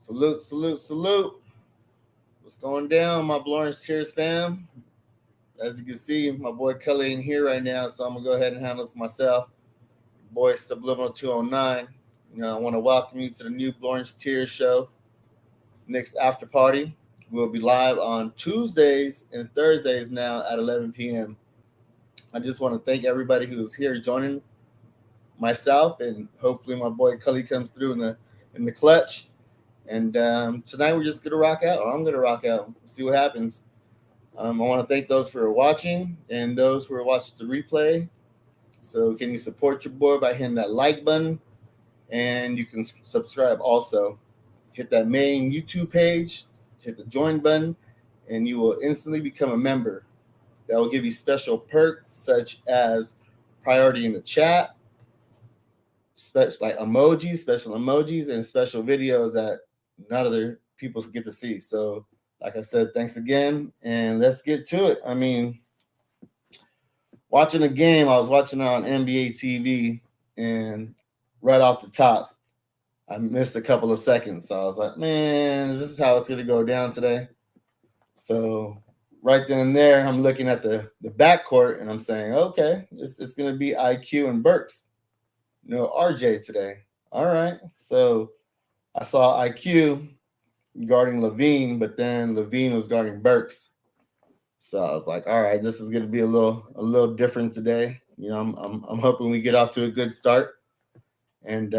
Salute, salute, salute. What's going down, my Blowers Cheers fam? As you can see, my boy Culley in here right now, so I'm gonna go ahead and handle this myself. Boy Subliminal 209. I want to welcome you to the new Blowers Tears show. Knicks after party. We'll be live on Tuesdays and Thursdays now at 11 p.m. I just want to thank everybody who's here joining myself, and hopefully my boy Culley comes through in the clutch. And tonight we're just gonna rock out. Or I'm gonna rock out. See what happens. I want to thank those who are watching and those who are watching the replay. So can you support your boy by hitting that like button, and you can subscribe also. Hit that main YouTube page, hit the join button, and you will instantly become a member. That will give you special perks such as priority in the chat, special emojis, and special videos that not other people get to see. So, like I said, thanks again, and let's get to it. I mean, watching a game, I was watching it on NBA TV, and right off the top, I missed a couple of seconds. So I was like, man, this is how it's going to go down today. So right then and there, I'm looking at the backcourt, and I'm saying, okay, it's going to be IQ and Burks. RJ today. All right. So I saw IQ guarding Levine, but then Levine was guarding Burks. So I was like, all right, this is going to be a little different today. I'm hoping we get off to a good start. And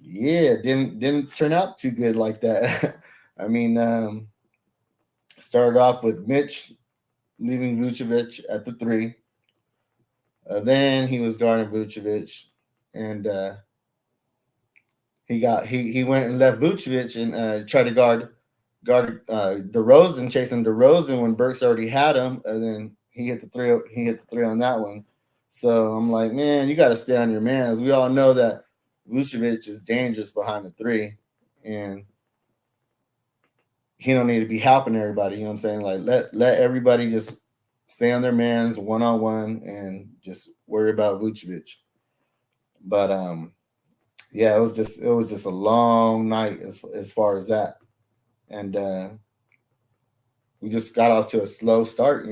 yeah, didn't turn out too good like that. I mean, started off with Mitch leaving Vucevic at the three. Then he was guarding Vucevic, and he went and left Vucevic and tried to guard DeRozan, chasing DeRozan when Burks already had him, and then he hit the three. He hit the three on that one. So I'm like, man, you got to stay on your mans. We all know that Vucevic is dangerous behind the three, and he don't need to be helping everybody. You know what I'm saying? Like let everybody just stay on their mans one on one and just worry about Vucevic. But yeah, it was just a long night as far as that, and we just got off to a slow start.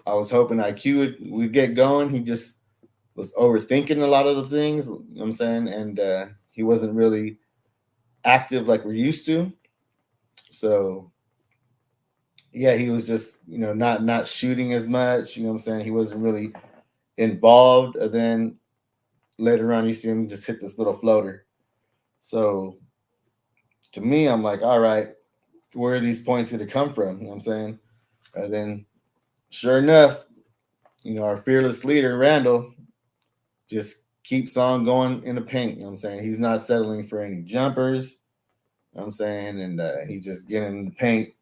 I was hoping IQ would get going. He just was overthinking a lot of the things. You know what I'm saying, and he wasn't really active like we're used to. So yeah, he was just not shooting as much. You know what I'm saying? He wasn't really involved. And then later on, you see him just hit this little floater. So to me, I'm like, all right, where are these points going to come from? You know what I'm saying? And then sure enough, our fearless leader, Randall, just keeps on going in the paint. You know what I'm saying? He's not settling for any jumpers. You know what I'm saying? And he's just getting in the paint,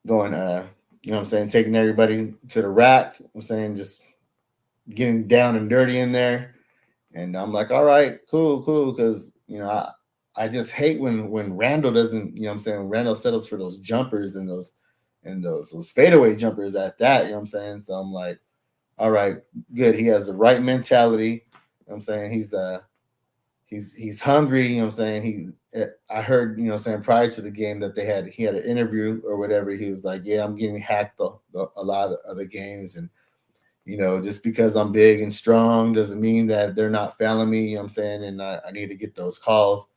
going, you know what I'm saying, taking everybody to the rack. You know what I'm saying, just getting down and dirty in there. And I'm like, all right, cool. Because, I just hate when Randall doesn't, you know what I'm saying, Randall settles for those jumpers and those fadeaway jumpers at that, you know what I'm saying? So I'm like, all right, good. He has the right mentality. You know what I'm saying? He's hungry, you know what I'm saying? I heard, you know what I'm saying, prior to the game that he had an interview or whatever. He was like, yeah, I'm getting hacked a lot of other games, and just because I'm big and strong doesn't mean that they're not fouling me, you know what I'm saying? And I need to get those calls.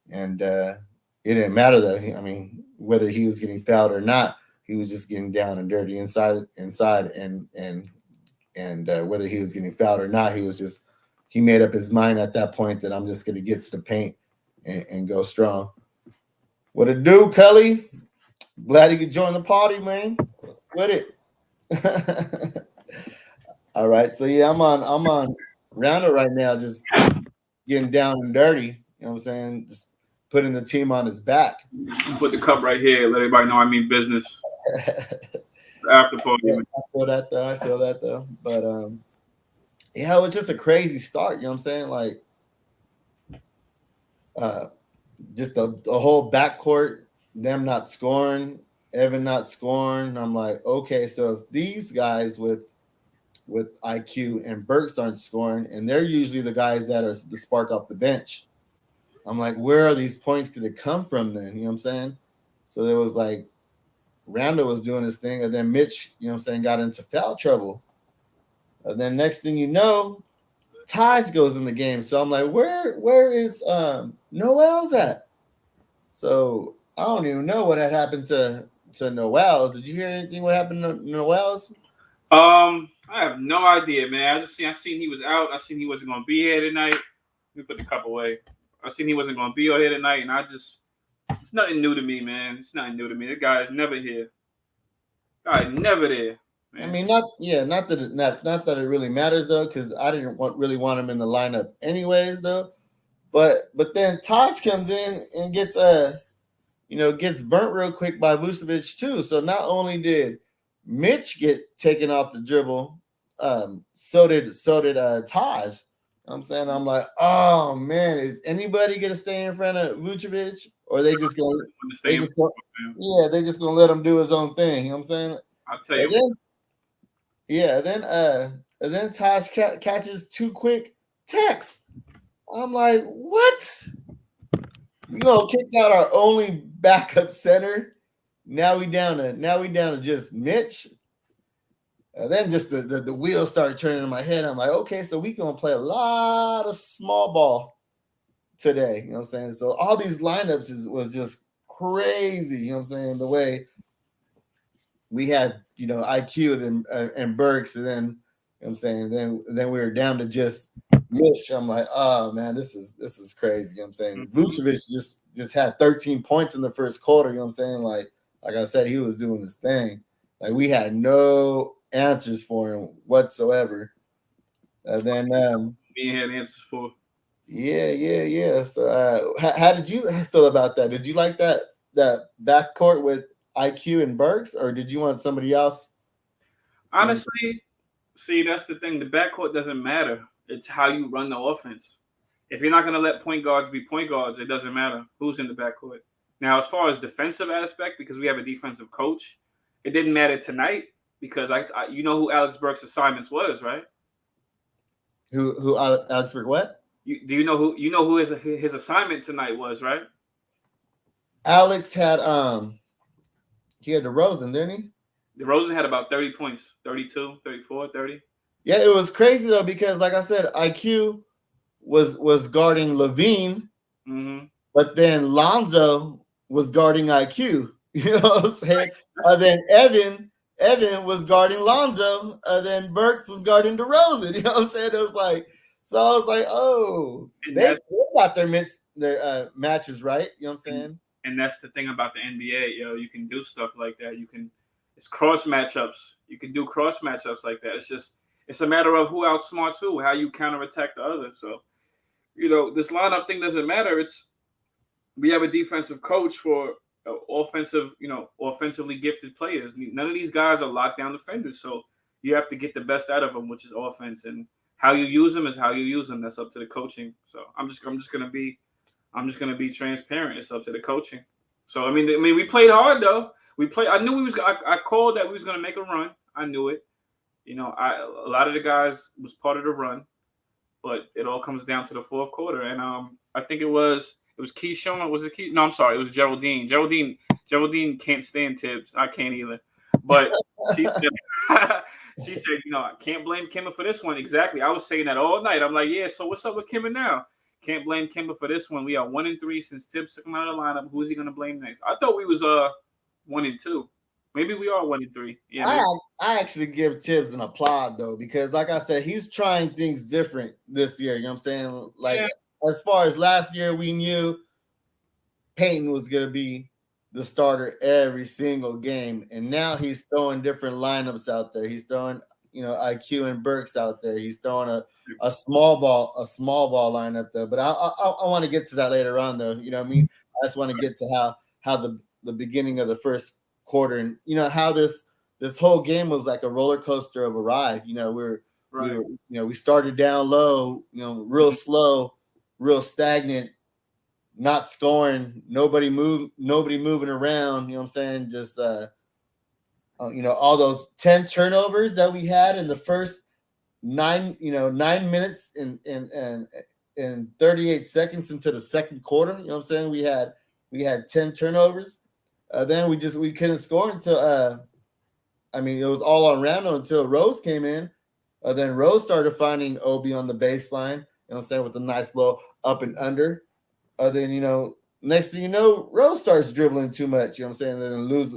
And it didn't matter though. I mean, whether he was getting fouled or not, he was just getting down and dirty inside, and whether he was getting fouled or not, he made up his mind at that point that I'm just going to get to the paint and go strong. What it do, Culley? Glad you could join the party, man. With it. All right, so yeah, I'm on Rounder right now, just getting down and dirty. You know what I'm saying? Just putting the team on his back. Put the cup right here. Let everybody know I mean business. After party. Yeah, I feel that though. But yeah, it was just a crazy start. You know what I'm saying? Like, just the whole backcourt, them not scoring, Evan not scoring. I'm like, okay, so if these guys with with IQ and Burks aren't scoring, and they're usually the guys that are the spark off the bench. I'm like, where are these points going to come from then? You know what I'm saying? So there was like Randall was doing his thing, and then Mitch, you know what I'm saying, got into foul trouble. And then next thing you know, Taj goes in the game. So I'm like, where is Noel's at? So I don't even know what had happened to Noel's. Did you hear anything what happened to Noel's? I have no idea, man. I seen he was out. I seen he wasn't gonna be here tonight. Let me put the cup away. I seen he wasn't gonna be here tonight, and it's nothing new to me, man. It's nothing new to me. The guy is never here. Guy never there. Man. I mean, not that it really matters though, because I didn't really want him in the lineup anyways though. But then Taj comes in and gets gets burnt real quick by Vucevic too. So not only did Mitch get taken off the dribble, so did Taj. I'm saying, I'm like, oh man, is anybody gonna stay in front of Vucevic, or they just gonna let him do his own thing? You know what I'm saying? I'll tell you. And then Taj catches 2 quick techs. I'm like, what? We gonna kick out our only backup center. Now we down to just Mitch. And then just the wheels started turning in my head. I'm like, okay, so we gonna play a lot of small ball today. You know what I'm saying? So all these lineups was just crazy. You know what I'm saying? The way we had, IQ and Burks, and then, you know what I'm saying, then we were down to just Mitch. I'm like, oh man, this is crazy. You know what I'm saying? Vucevic just had 13 points in the first quarter. You know what I'm saying? Like I said, he was doing his thing. Like we had no answers for him whatsoever. And then me had answers for. Yeah. So how did you feel about that? Did you like that backcourt with IQ and Burks, or did you want somebody else? Honestly, see, that's the thing. The backcourt doesn't matter. It's how you run the offense. If you're not going to let point guards be point guards, it doesn't matter who's in the backcourt. Now, as far as defensive aspect, because we have a defensive coach, it didn't matter tonight because I you know who Alex Burks' assignments was, right? Who Alex Burks what? Do you know who his assignment tonight was, right? Alex had he had DeRozan, didn't he? DeRozan had about 30 points, 32, 34, 30. Yeah, it was crazy though because, like I said, IQ was guarding Levine, but then Lonzo was guarding IQ. You know what I'm saying? Then Evan was guarding Lonzo, then Burks was guarding DeRozan. You know what I'm saying? It was like, so I was like, oh, they got their matches right. You know what I'm saying? And that's the thing about the NBA, you can do stuff like that. It's cross matchups. You can do cross matchups like that. It's a matter of who outsmarts who, how you counterattack the other. So, this lineup thing doesn't matter. We have a defensive coach for offensively gifted players. None of these guys are lockdown defenders. So you have to get the best out of them, which is offense, and how you use them is how you use them. That's up to the coaching. So I'm just gonna be transparent. It's up to the coaching. So I mean, we played hard though. I knew I called that we was gonna make a run. I knew it. A lot of the guys was part of the run, but it all comes down to the fourth quarter. And I think it was Keyshawn. Was it Key? No, I'm sorry. It was Geraldine. Geraldine can't stand Tibbs. I can't either. But she said, I can't blame Kimba for this one. Exactly. I was saying that all night. I'm like, yeah. So what's up with Kimba now? Can't blame Kimba for this one. We are 1-3 since Tibbs took him out of the lineup. Who is he going to blame next? I thought we was 1-2. Maybe we are 1-3. Yeah. I actually give Tibbs an applaud though, because like I said, he's trying things different this year. You know what I'm saying? Like as far as last year, we knew Peyton was gonna be the starter every single game, and now he's throwing different lineups out there. He's throwing, IQ and Burks out there. He's throwing a small ball lineup there. But I want to get to that later on though. You know what I mean? I just want to get to how the beginning of the first quarter, and how this whole game was like a roller coaster of a ride. We started down low, real slow, real stagnant, not scoring, nobody moving around. You know what I'm saying? Just all those 10 turnovers that we had in the first 9 minutes and 38 seconds into the second quarter. You know what I'm saying? We had 10 turnovers. Then we couldn't score until it was all on Randall until Rose came in. Then Rose started finding Obi on the baseline. You know what I'm saying, with a nice little up and under. Then next thing you know, Rose starts dribbling too much. You know what I'm saying? And then lose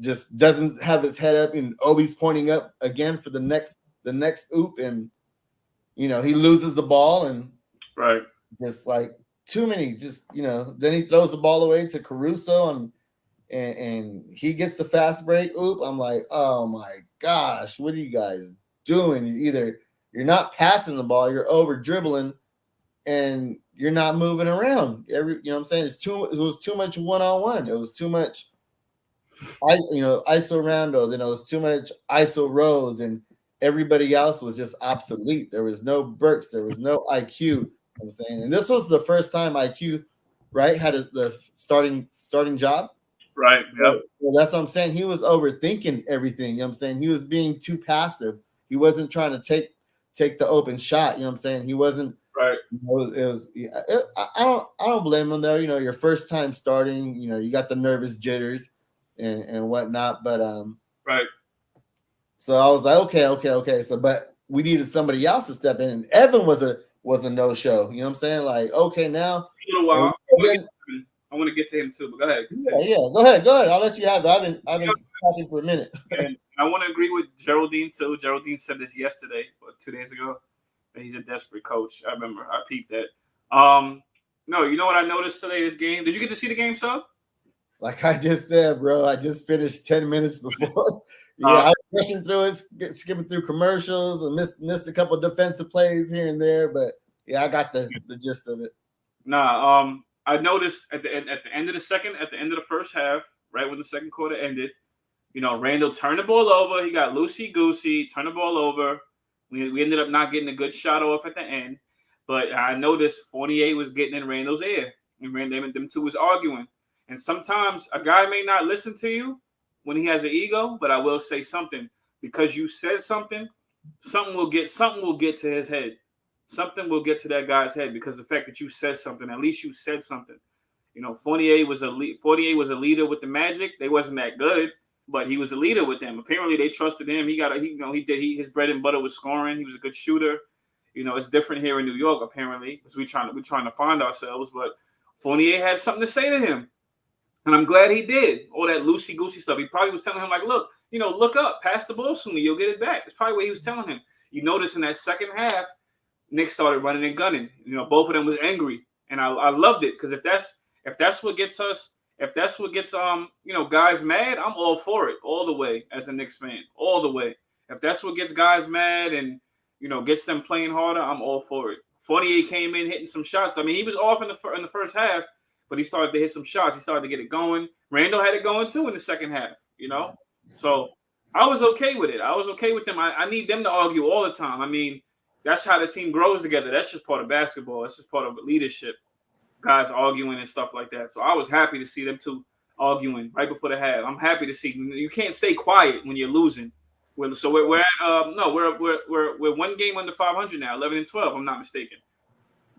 just doesn't have his head up, and Obi's pointing up again for the next oop, and he loses the ball, and right. just like too many, then he throws the ball away to Caruso, and he gets the fast break. Oop! I'm like, oh my gosh, what are you guys doing? You're not passing the ball, you're over dribbling, and you're not moving around. You know what I'm saying? It was too much one-on-one. It was too much ISO Rando, then it was too much ISO Rose, and everybody else was just obsolete. There was no Burks, there was no IQ. You know what I'm saying, and this was the first time IQ, right, had the starting job. Right. Yep. Well, that's what I'm saying. He was overthinking everything. You know what I'm saying? He was being too passive. He wasn't trying to take the open shot. You know what I'm saying? He wasn't. Right. I don't blame him though. Your first time starting. You got the nervous jitters and whatnot. But right. So I was like, okay. So, but we needed somebody else to step in, and Evan was a no show. You know what I'm saying? Like, okay, now. A little while. I want to get to him too, but go ahead. Yeah. Go ahead. I'll let you have it. I've been talking for a minute. And I want to agree with Geraldine too. Geraldine said this yesterday, or 2 days ago, that he's a desperate coach. I remember. I peeped that. No, you know what I noticed today? This game. Did you get to see the game, Sub? Like I just said, bro. I just finished 10 minutes before. I was rushing through it, skipping through commercials, and missed a couple defensive plays here and there. But yeah, I got the gist of it. Nah. I noticed at the end of the first half, right when the second quarter ended, Randall turned the ball over. He got loosey-goosey, turned the ball over. We ended up not getting a good shot off at the end. But I noticed Fournier was getting in Randall's ear. And them two was arguing. And sometimes a guy may not listen to you when he has an ego, but I will say something. Because you said something, something will get to his head. Something will get to that guy's head because the fact that you said something, at least you said something. Fournier was a leader with the Magic. They wasn't that good, but he was a leader with them. Apparently, they trusted him. His bread and butter was scoring. He was a good shooter. It's different here in New York apparently because we're trying to find ourselves. But Fournier had something to say to him, and I'm glad he did. All that loosey goosey stuff. He probably was telling him like, look, look up, pass the ball soon, you'll get it back. That's probably what he was telling him. You notice in that second half. Knicks started running and gunning. Both of them was angry, and I loved it because if that's what gets us, guys mad, I'm all for it, all the way as a Knicks fan, all the way. If that's what gets guys mad and gets them playing harder, I'm all for it. Fournier came in hitting some shots. I mean, he was off in the first half, but he started to hit some shots. He started to get it going. Randall had it going too in the second half. So I was okay with it. I was okay with them. I need them to argue all the time. I mean. That's how the team grows together. That's just part of basketball. That's just part of leadership. Guys arguing and stuff like that. So I was happy to see them two arguing right before the half. I'm happy to see you can't stay quiet when you're losing. So we're at we're one game under 500 now, 11-12. I'm not mistaken.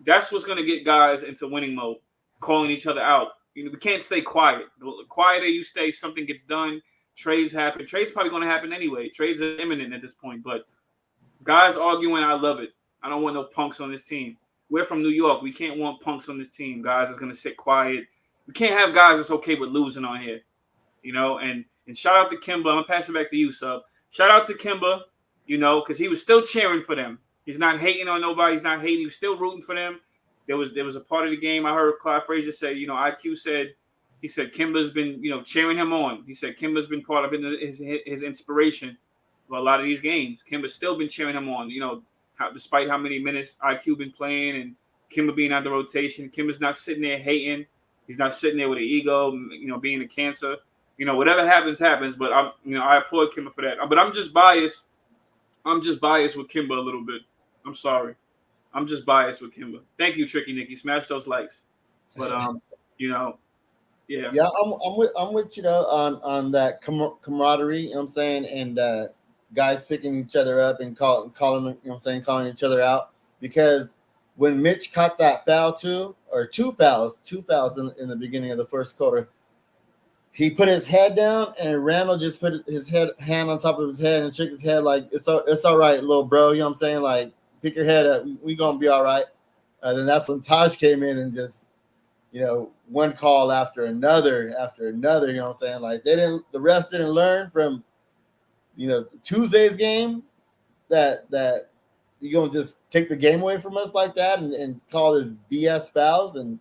That's what's gonna get guys into winning mode, calling each other out. We can't stay quiet. The quieter you stay, something gets done. Trades happen. Trades probably gonna happen anyway. Trades are imminent at this point, but. Guys arguing, I love it. I don't want no punks on this team. We're from New York. We can't want punks on this team. Guys that's going to sit quiet. We can't have guys that's okay with losing on here. And shout out to Kimba. I'm going to pass it back to you, Sub. Shout out to Kimba, because he was still cheering for them. He's not hating on nobody. He's not hating. He was still rooting for them. There was a part of the game I heard Clyde Frazier say, IQ said, he said Kimba's been, cheering him on. He said Kimba's been part of his inspiration. For a lot of these games, Kimba's still been cheering him on. Despite how many minutes IQ been playing and Kimba being out the rotation, Kimba's not sitting there hating. He's not sitting there with an ego, being a cancer. Whatever happens. But I applaud Kimba for that. But I'm just biased. With Kimba a little bit. I'm sorry. I'm just biased with Kimba. Thank you, Tricky Nicky. Smash those likes. But yeah. Yeah, I'm with you on that camaraderie. You know what I'm saying, and guys picking each other up and calling, calling each other out. Because when Mitch caught that foul too, or two fouls in the beginning of the first quarter, he put his head down, and Randall just put his hand on top of his head and shook his head like, it's all right, little bro. You know what I'm saying? Like, pick your head up. We gonna be all right. Then that's when Taj came in and just, one call after another. You know what I'm saying? Like, the refs didn't learn from, Tuesday's game that you're gonna just take the game away from us like that and call this BS fouls and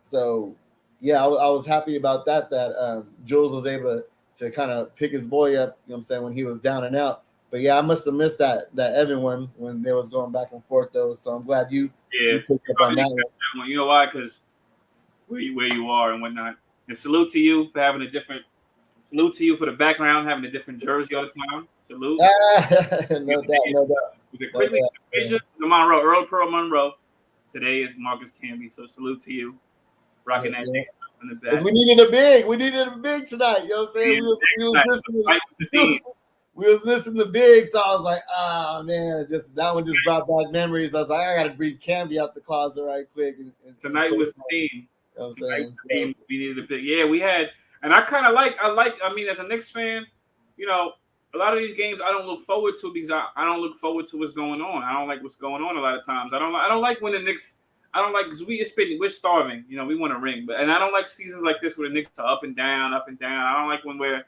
so. Yeah, I was happy about that Jules was able to kind of pick his boy up, you know what I'm saying, when he was down and out. But yeah, I must have missed that Evan one when they was going back and forth though. So I'm glad you picked up on that one. You know why? Because where you are and whatnot. And salute to you for having salute to you for the background, having a different jersey all the time. Salute. No doubt. Monroe, Earl Pearl Monroe. Today is Marcus Camby. So salute to you. Rocking that Knicks stuff in the back. Because we needed a big tonight. You know what I'm saying? We was missing the big, so I was like, oh man, that one just brought back memories. I was like, I gotta bring Camby out the closet right quick. And tonight was the theme. You know what I'm saying? We needed a big. Yeah, we had, and I kind of I mean, as a Knicks fan, a lot of these games I don't look forward to because I don't look forward to what's going on. I don't like what's going on a lot of times. I don't like when the Knicks. I don't like because we're starving. We want a ring, and I don't like seasons like this where the Knicks are up and down, up and down. I don't like when we're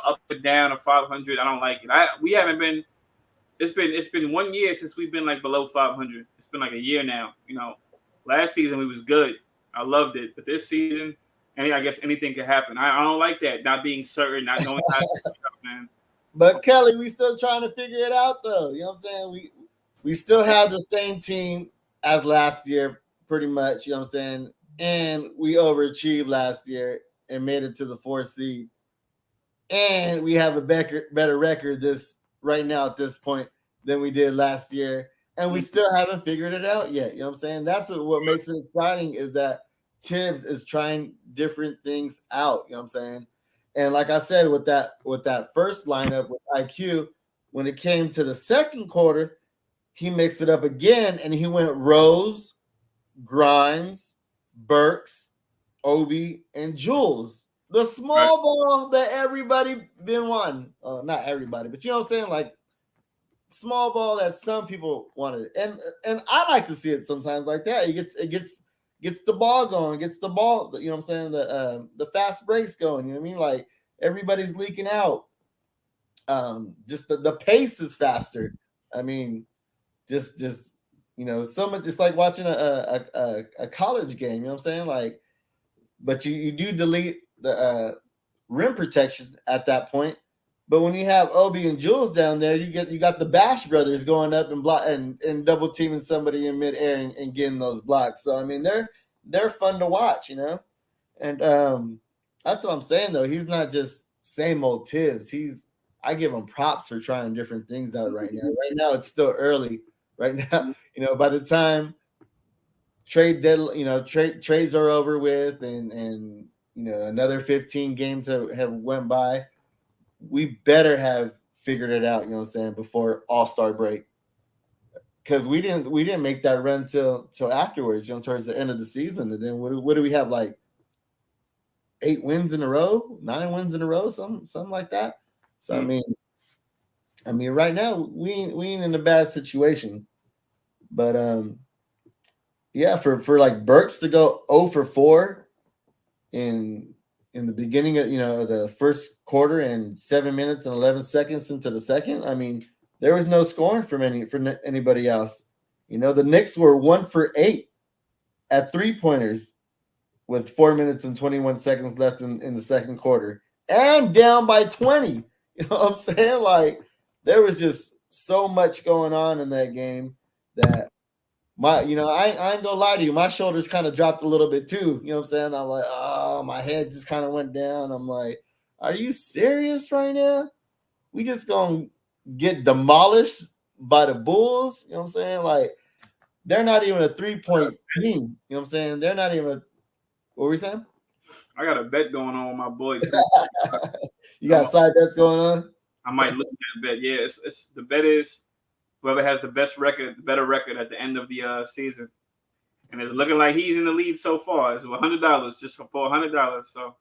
up and down or 500. I don't like it. We haven't been. It's been 1 year since we've been like below 500. It's been like a year now. Last season we was good. I loved it, but this season, and I guess anything could happen. I don't like that. Not being certain, not knowing how to do it, man. But Kelly, we still trying to figure it out though. You know what I'm saying? We still have the same team as last year. Pretty much, you know what I'm saying? And we overachieved last year and made it to the 4th seed. And we have a better record right now at this point than we did last year. And we still haven't figured it out yet. You know what I'm saying? That's what makes it exciting is that Tibbs is trying different things out. You know what I'm saying? And like I said, with that first lineup with IQ, when it came to the second quarter, he mixed it up again and he went Rose, Grimes, Burks, Obi, and Jules. The small ball that everybody been wanting. Not everybody, but you know what I'm saying? Like small ball that some people wanted. And I like to see it sometimes like that. It gets the ball going, gets the ball, you know what I'm saying? The fast breaks going, you know what I mean? Like everybody's leaking out. Just the pace is faster. I mean, just so much. It's like watching a college game. You know what I'm saying? Like, but you do delete the rim protection at that point. But when you have Obi and Jules down there, you got the Bash brothers going up and block and double teaming somebody in midair and getting those blocks. So I mean, they're fun to watch, And that's what I'm saying though. He's not just same old Tibbs. I give him props for trying different things out right now. Right now, it's still early. Right now, by the time trades are over with and another 15 games have went by, we better have figured it out, you know what I'm saying, before All-Star break. Because we didn't make that run till afterwards, towards the end of the season. And then what do we have, like 8 wins in a row, 9 wins in a row, something like that. So I mean, right now we ain't in a bad situation, but yeah, for like Burks to go 0 for 4 in the beginning of the first quarter and 7 minutes and 11 seconds into the second, I mean, there was no scoring from anybody else. The Knicks were 1 for 8 at 3-pointers with 4 minutes and 21 seconds left in the second quarter and down by 20. You know what I'm saying? Like, there was just so much going on in that game that I ain't gonna lie to you, my shoulders kind of dropped a little bit too. You know what I'm saying? I'm like, oh, my head just kind of went down. I'm like, are you serious right now? We just gonna get demolished by the Bulls? You know what I'm saying? Like, they're not even a 3-point team. You know what I'm saying? They're not even what were we saying? I got a bet going on with my boy too. You got side bets going on? I might look at that bet. Yeah, it's the bet is whoever has the better record at the end of the season, and it's looking like he's in the lead so far. It's $100 just for $100. So,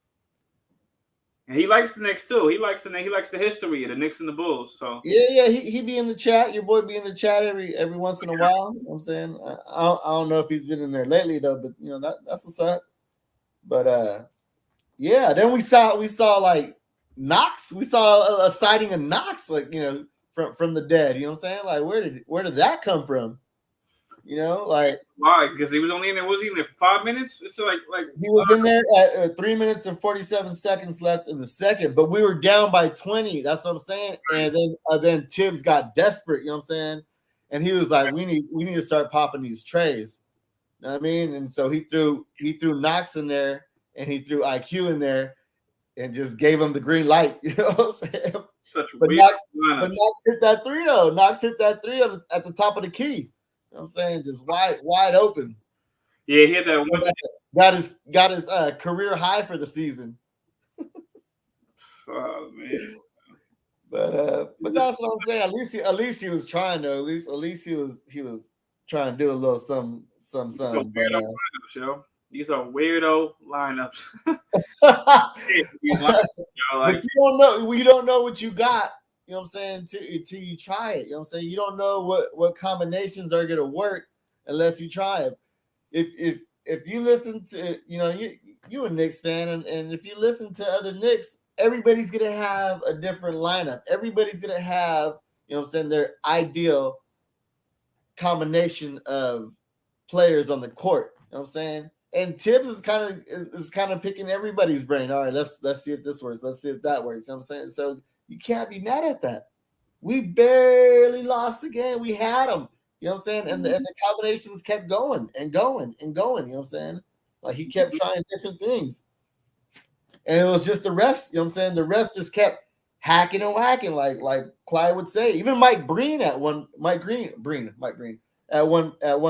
and he likes the Knicks too. He likes the history of the Knicks and the Bulls. So yeah, he be in the chat. Your boy be in the chat every once in a while. You know what I'm saying? I don't know if he's been in there lately though, but that's what's up. But yeah, then we saw like Knox. We saw a sighting of Knox, like from the dead. You know what I'm saying? Like where did that come from? Like why? Because he was only in there. Was he in there for 5 minutes? It's like he was in there at 3 minutes and 47 seconds left in the second, but we were down by 20. That's what I'm saying. And then Tibbs got desperate. You know what I'm saying? And he was like, we need to start popping these trays. You know what I mean? And so he threw Knox in there and he threw IQ in there and just gave him the green light. You know what I'm saying? But Knox hit that three though. Knox hit that three at the top of the key. You know what I'm saying? Just wide open. Yeah, he had that one. Got his career high for the season. Oh man. But that's what I'm saying. At least he was trying though. At least he was trying to do a little some. These are weirdo lineups. But you don't know what you got. You know what I'm saying? Till you try it. You know what I'm saying? You don't know what combinations are gonna work unless you try it. If you listen to you a Knicks fan and if you listen to other Knicks, everybody's gonna have a different lineup. Everybody's gonna have, you know what I'm saying, their ideal combination of players on the court. You know what I'm saying? And Tibbs is kind of picking everybody's brain. All right, let's see if this works. Let's see if that works. You know what I'm saying? So you can't be mad at that. We barely lost the game. We had them. You know what I'm saying? And the combinations kept going and going and going. You know what I'm saying? Like he kept trying different things. And it was just the refs, you know what I'm saying? The refs just kept hacking and whacking, like Clyde would say. Even Mike Breen at one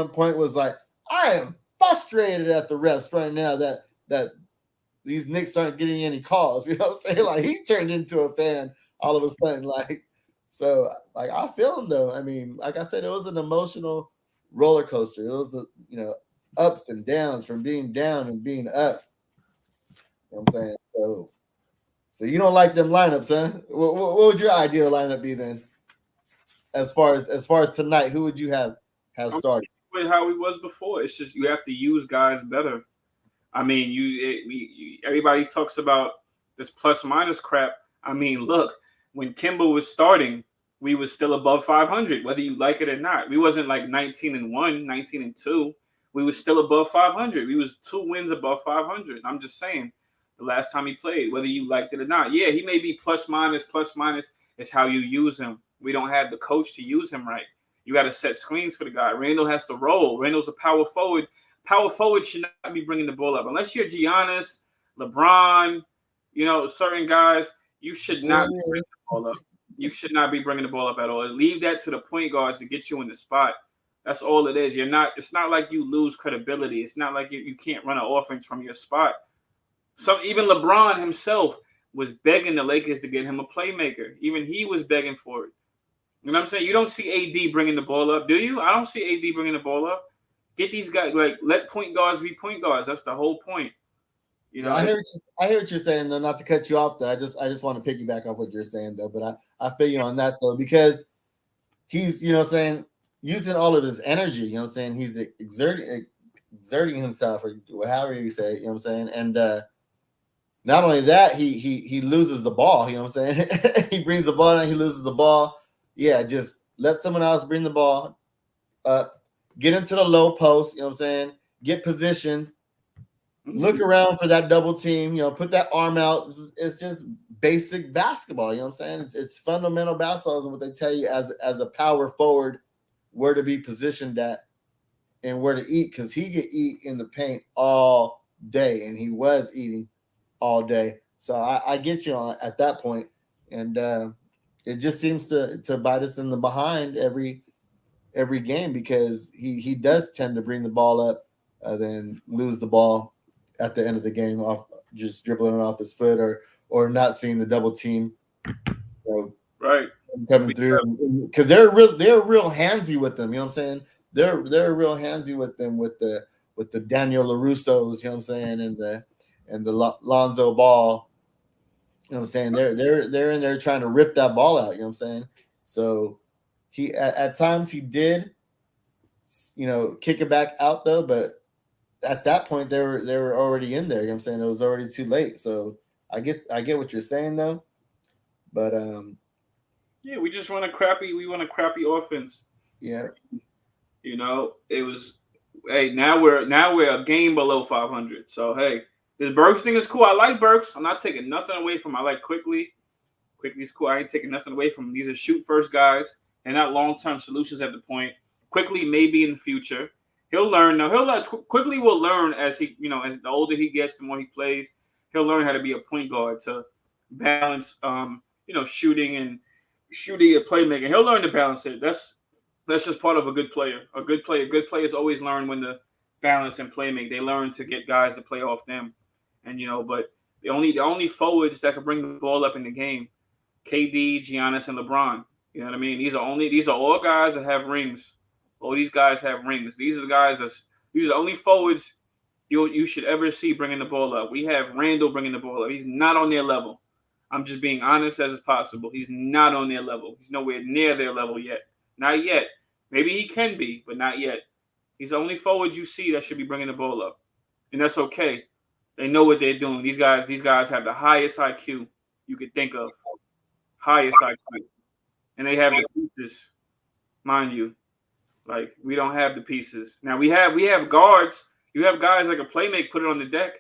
point was like, I am frustrated at the refs right now that these Knicks aren't getting any calls. You know what I'm saying? Like he turned into a fan all of a sudden. So I feel him though. I mean, like I said, it was an emotional roller coaster. It was the ups and downs from being down and being up. You know what I'm saying? So you don't like them lineups, huh? What would your ideal lineup be then? As far as tonight, who would you have started? With how he was before. It's just you have to use guys better. I mean, everybody talks about this plus minus crap. I mean, look, when Kimba was starting, we was still above 500, whether you like it or not. We wasn't like 19-1, 19-2. We was still above 500. We was 2 wins above 500. I'm just saying, the last time he played, whether you liked it or not. Yeah, he may be plus minus. It's how you use him. We don't have the coach to use him right. You got to set screens for the guy. Randall has to roll. Randall's a power forward. Power forward should not be bringing the ball up. Unless you're Giannis, LeBron, certain guys, you should not be bringing the ball up. You should not be bringing the ball up at all. Leave that to the point guards to get you in the spot. That's all it is. It's not like you lose credibility. It's not like you can't run an offense from your spot. Even LeBron himself was begging the Lakers to get him a playmaker. Even he was begging for it. You know what I'm saying? You don't see AD bringing the ball up, do you? I don't see AD bringing the ball up. Get these guys, let point guards be point guards. That's the whole point. I hear what you're saying, though, not to cut you off, though. I just want to piggyback off what you're saying, though. But I feel you on that, though, because he's, saying, using all of his energy, he's exerting himself, or however you say it, you know what I'm saying? And not only that, he loses the ball, you know what I'm saying? He brings the ball and he loses the ball. Yeah, just let someone else bring the ball up, get into the low post, you know what I'm saying? Get positioned, look around for that double team, put that arm out. It's just basic basketball, you know what I'm saying? It's fundamental basketball is what they tell you as a power forward, where to be positioned at and where to eat, because he could eat in the paint all day, and he was eating all day. So I get you on at that point. And it just seems to bite us in the behind every game, because he does tend to bring the ball up, then lose the ball at the end of the game off just dribbling it off his foot or not seeing the double team. So Right. coming through, because they're real handsy with them. You know what I'm saying? They're real handsy with them with the Daniel LaRussos. You know what I'm saying? And the Lonzo Ball. You know what I'm saying? They're in there trying to rip that ball out. You know what I'm saying? So he at times he did, kick it back out though, but at that point they were already in there. You know what I'm saying? It was already too late. So I get what you're saying though, but yeah, we just run a crappy offense. yeah. It was, hey, now we're a game below 500. So hey, this Burks thing is cool. I like Burks. I'm not taking nothing away from him. I like Quickly. Quickly's cool. I ain't taking nothing away from him. These are shoot first guys. They're not long term solutions at the point. Quickly maybe in the future. He'll learn. No, Quickly will learn as as the older he gets, the more he plays. He'll learn how to be a point guard to balance, shooting and playmaking. He'll learn to balance it. That's just part of a good player. Good players always learn when to balance and play make. They learn to get guys to play off them, and but the only forwards that can bring the ball up in the game, KD, Giannis, and LeBron. You know what I mean? These are all guys that have rings. All these guys have rings. These are the guys these are the only forwards you should ever see bringing the ball up. We have Randall bringing the ball up. He's not on their level. I'm just being honest as possible. He's not on their level. He's nowhere near their level yet. Not yet. Maybe he can be, but not yet. He's the only forward you see that should be bringing the ball up, and that's okay. They know what they're doing. These guys have the highest IQ you could think of, highest IQ, and they have the pieces, mind you. Like we don't have the pieces. Now we have guards. You have guys like a playmate, put it on the deck,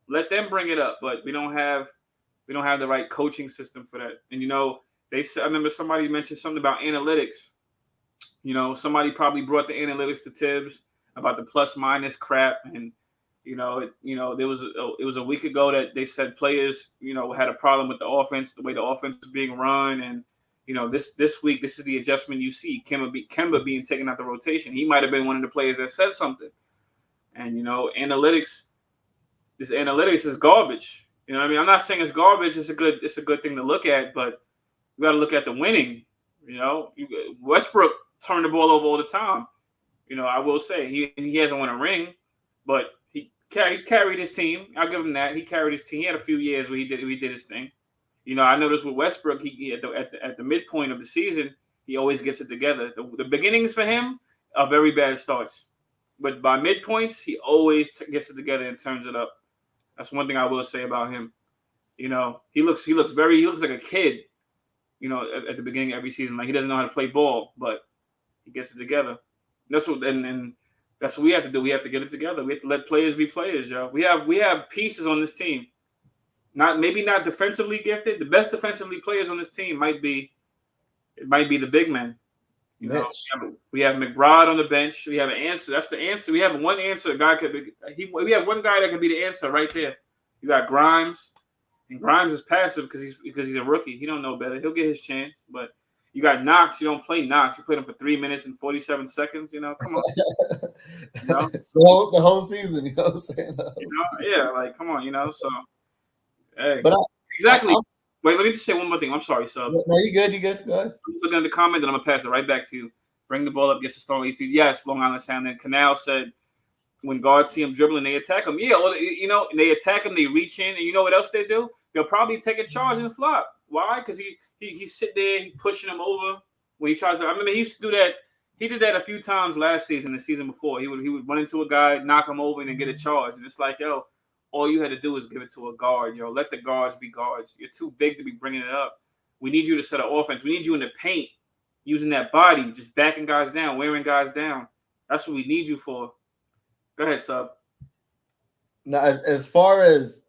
let them bring it up, but we don't have the right coaching system for that. And I remember somebody mentioned something about analytics. Somebody probably brought the analytics to Tibbs about the plus minus crap, and it was a week ago that they said players had a problem with the offense, the way the offense was being run, and this week this is the adjustment you see. Kemba being taken out the rotation. He might have been one of the players that said something, and analytics. This analytics is garbage. You know what I mean? I'm not saying it's garbage. It's a good thing to look at, but you got to look at the winning. Westbrook turned the ball over all the time. I will say he hasn't won a ring, but he carried his team. I'll give him that. He carried his team. He had a few years where he did his thing. I noticed with Westbrook, he at the midpoint of the season, he always gets it together. The beginnings for him are very bad starts, but by midpoints, he always gets it together and turns it up. That's one thing I will say about him. He looks like a kid. At the beginning of every season, like he doesn't know how to play ball, but he gets it together. That's what we have to do. We have to get it together. We have to let players be players, yo. We have pieces on this team. Maybe not defensively gifted. The best defensively players on this team might be the big men. We have McBride on the bench. We have an answer. That's the answer. We have one answer. We have one guy that could be the answer right there. You got Grimes, and Grimes is passive because he's a rookie. He don't know better. He'll get his chance. But you got Knox. You don't play Knox. You played him for 3 minutes and 47 seconds. Come on. The whole season. You know what I'm saying? Yeah, like come on. So hey, but exactly. Wait, let me just say one more thing. I'm sorry, Sub. No, you good. You good. Go ahead. I'm looking at the comment, and I'm gonna pass it right back to you. Bring the ball up, gets the Stone East. Yes, Long Island Sound. And Canal said when guards see him dribbling, they attack him. Yeah, well, they attack him. They reach in, and you know what else they do? They'll probably take a charge and flop. Why? Because he sit there, he pushing him over when he tries to. I remember he used to do that. He did that a few times last season, the season before. He would run into a guy, knock him over, and then get a charge. And it's like, yo. All you had to do is give it to a guard, yo. Let the guards be guards. You're too big to be bringing it up. We need you to set an offense. We need you in the paint, using that body, just backing guys down, wearing guys down. That's what we need you for. Go ahead, Sub. Now, as far as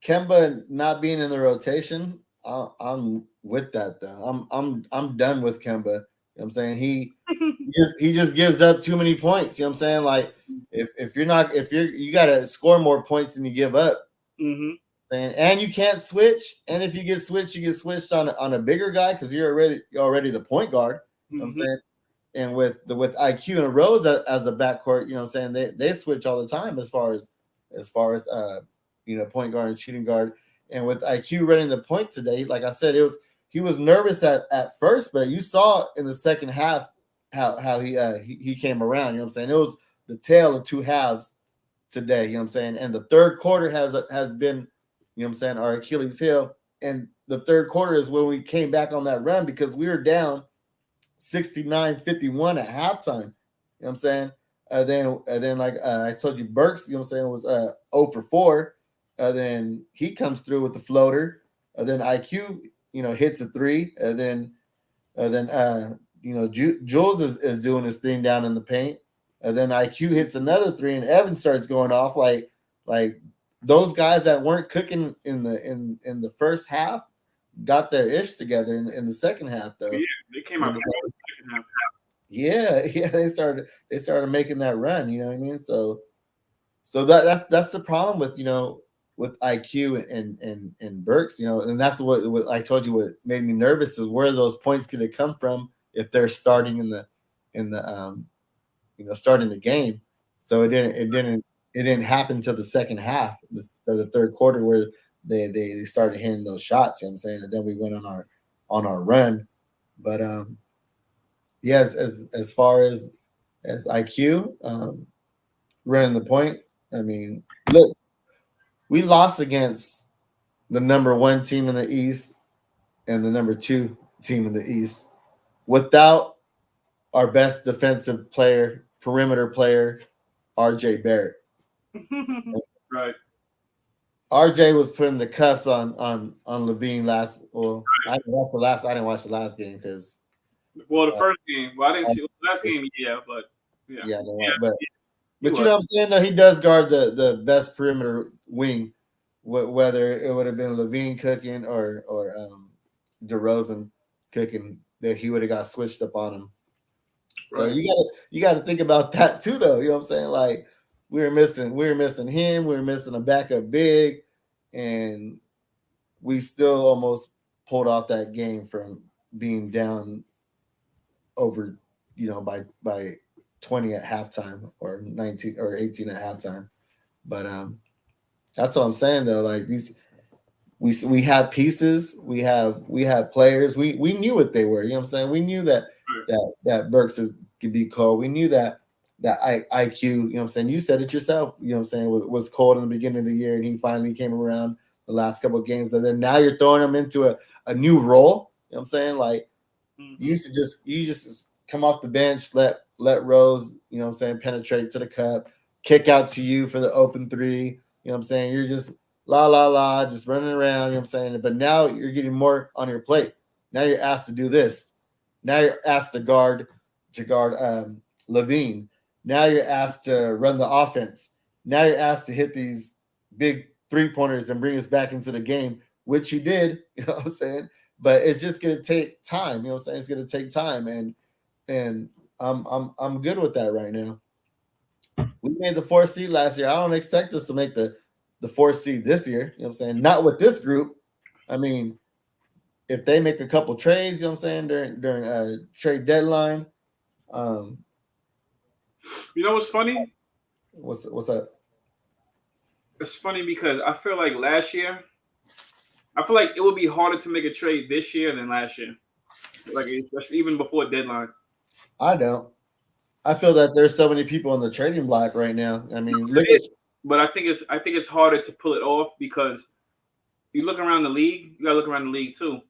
Kemba not being in the rotation, I'm with that though. I'm done with Kemba. You know what I'm saying? He just gives up too many points. You know what I'm saying? Like if you gotta score more points than you give up. Mm-hmm. And you can't switch. And if you get switched, you get switched on a bigger guy because you're already the point guard. You know what I'm saying? And with IQ and Rose as a backcourt, you know what I'm saying, they switch all the time as far as point guard and shooting guard. And with IQ running the point today, like I said, he was nervous at first, but you saw in the second half how he came around. You know what I'm saying? It was the tale of two halves today. You know what I'm saying? And the third quarter has been, you know what I'm saying, our Achilles heel. And the third quarter is when we came back on that run because we were down 69-51 at halftime. You know what I'm saying? Then like I told you, Burks, you know what I'm saying, was 0 for 4. Then he comes through with the floater. Then IQ, you know, hits a 3. Then you know, Jules is doing his thing down in the paint. Then IQ hits another 3, and Evan starts going off like those guys that weren't cooking in the first half got their ish together in the second half though. Yeah, they came out the second half. Yeah, they started making that run. You know what I mean? So that's the problem with, you know, with IQ and Burks, you know, and that's what I told you. What made me nervous is where those points going to come from if they're starting in the you know, starting the game. So it didn't happen till the second half, the third quarter, where they started hitting those shots. You know what I'm saying? And then we went on our run. But yeah, as far as IQ running the point, I mean, look, we lost against the number 1 team in the East and the number 2 team in the East without our best defensive player, perimeter player, RJ Barrett. Right. RJ was putting the cuffs on Levine last. Well, I didn't watch the last game because. Well, the first game. Well, I didn't see the last game. Yeah, but yeah. Yeah, But you know what I'm saying? No, he does guard the best perimeter wing, whether it would have been Levine cooking or DeRozan cooking, that he would have got switched up on him. So right. you gotta think about that too, though. You know what I'm saying? Like we were missing him, we were missing a backup big, and we still almost pulled off that game from being down over, you know, by 20 at halftime or 19 or 18 at halftime. But that's what I'm saying though. Like these, we have pieces, we have players. We knew what they were. You know what I'm saying? We knew that Burks could be cold. We knew that IQ. You know what I'm saying? You said it yourself. You know what I'm saying? Was cold in the beginning of the year, and he finally came around the last couple of games. And then now you're throwing him into a new role. You know what I'm saying? Like you just come off the bench, let Rose, you know what I'm saying, penetrate to the cup, kick out to you for the open 3. You know what I'm saying? You're just just running around, you know what I'm saying? But now you're getting more on your plate. Now you're asked to do this. Now you're asked to guard Levine. Now you're asked to run the offense. Now you're asked to hit these big 3-pointers and bring us back into the game, which you did, you know what I'm saying? But it's just gonna take time, you know what I'm saying? It's gonna take time, and I'm good with that right now. We made the 4th seed last year. I don't expect us to make the 4th seed this year. You know what I'm saying? Not with this group. I mean, if they make a couple trades, you know what I'm saying, during trade deadline. You know what's funny? What's up? It's funny because I feel like last year, I feel like it would be harder to make a trade this year than last year. Like especially even before deadline. I don't. I feel that there's so many people on the trading block right now. I mean, look at. But I think it's harder to pull it off because you look around the league. You gotta look around the league too.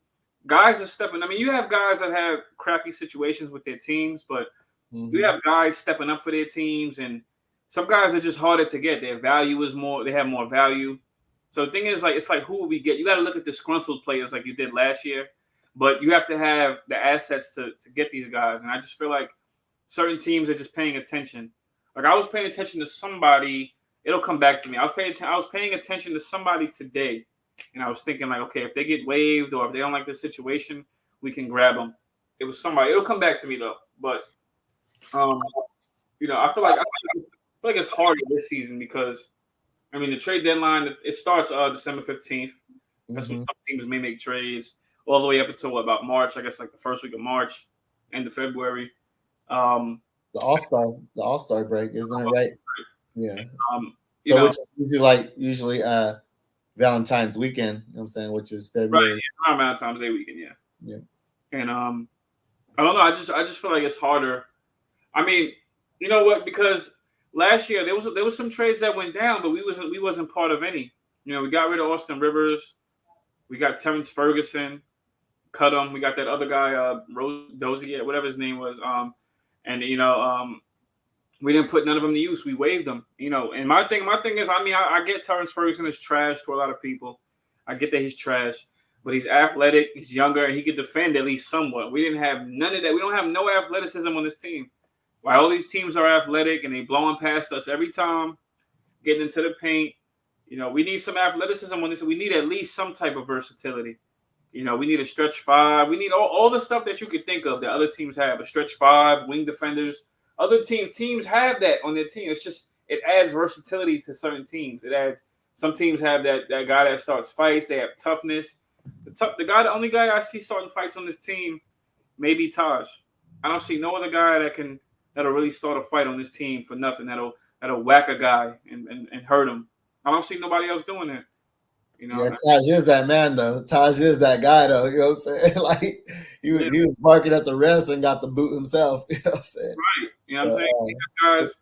Guys are stepping. I mean, you have guys that have crappy situations with their teams, but you have guys stepping up for their teams, and some guys are just harder to get. Their value is more. They have more value. So the thing is, like, it's like who will we get? You got to look at disgruntled players like you did last year, but you have to have the assets to get these guys. And I just feel like certain teams are just paying attention. Like I was paying attention to somebody. It'll come back to me. I was paying attention to somebody today, and I was thinking like, okay, if they get waived or if they don't like the situation, we can grab them. It was somebody. It'll come back to me though. But you know, I feel like it's harder this season because I mean the trade deadline it starts December 15th. That's when some teams may make trades all the way up until about March. I guess like the first week of March, end of February. The All-Star break, isn't it right? Yeah. You know, which is usually Valentine's weekend, you know what I'm saying, which is February. Right, around Valentine's Day weekend, yeah. Yeah. And I don't know. I just feel like it's harder. I mean, you know what? Because last year there was some trades that went down, but we wasn't part of any. You know, we got rid of Austin Rivers. We got Terrence Ferguson, cut him. We got that other guy, Rose Dozier, whatever his name was. And we didn't put none of them to use. We waived them. You know, and my thing is, I mean, I get Terrence Ferguson is trash to a lot of people. I get that he's trash, but he's athletic. He's younger, and he could defend at least somewhat. We didn't have none of that. We don't have no athleticism on this team. While all these teams are athletic and they blowing past us every time, getting into the paint. You know, we need some athleticism on this. We need at least some type of versatility. You know, we need a stretch five. We need all the stuff that you could think of that other teams have. A stretch five, wing defenders. Other teams have that on their team. It's just it adds versatility to certain teams. It adds some teams have that guy that starts fights. They have toughness. The only guy I see starting fights on this team, maybe Taj. I don't see no other guy that'll really start a fight on this team for nothing. That'll whack a guy and hurt him. I don't see nobody else doing that. You know, yeah, Taj is that man though. Taj is that guy though. You know what I'm saying? Like he was barking at the refs and got the boot himself. You know what I'm saying? Right. You know what I'm saying? Guys,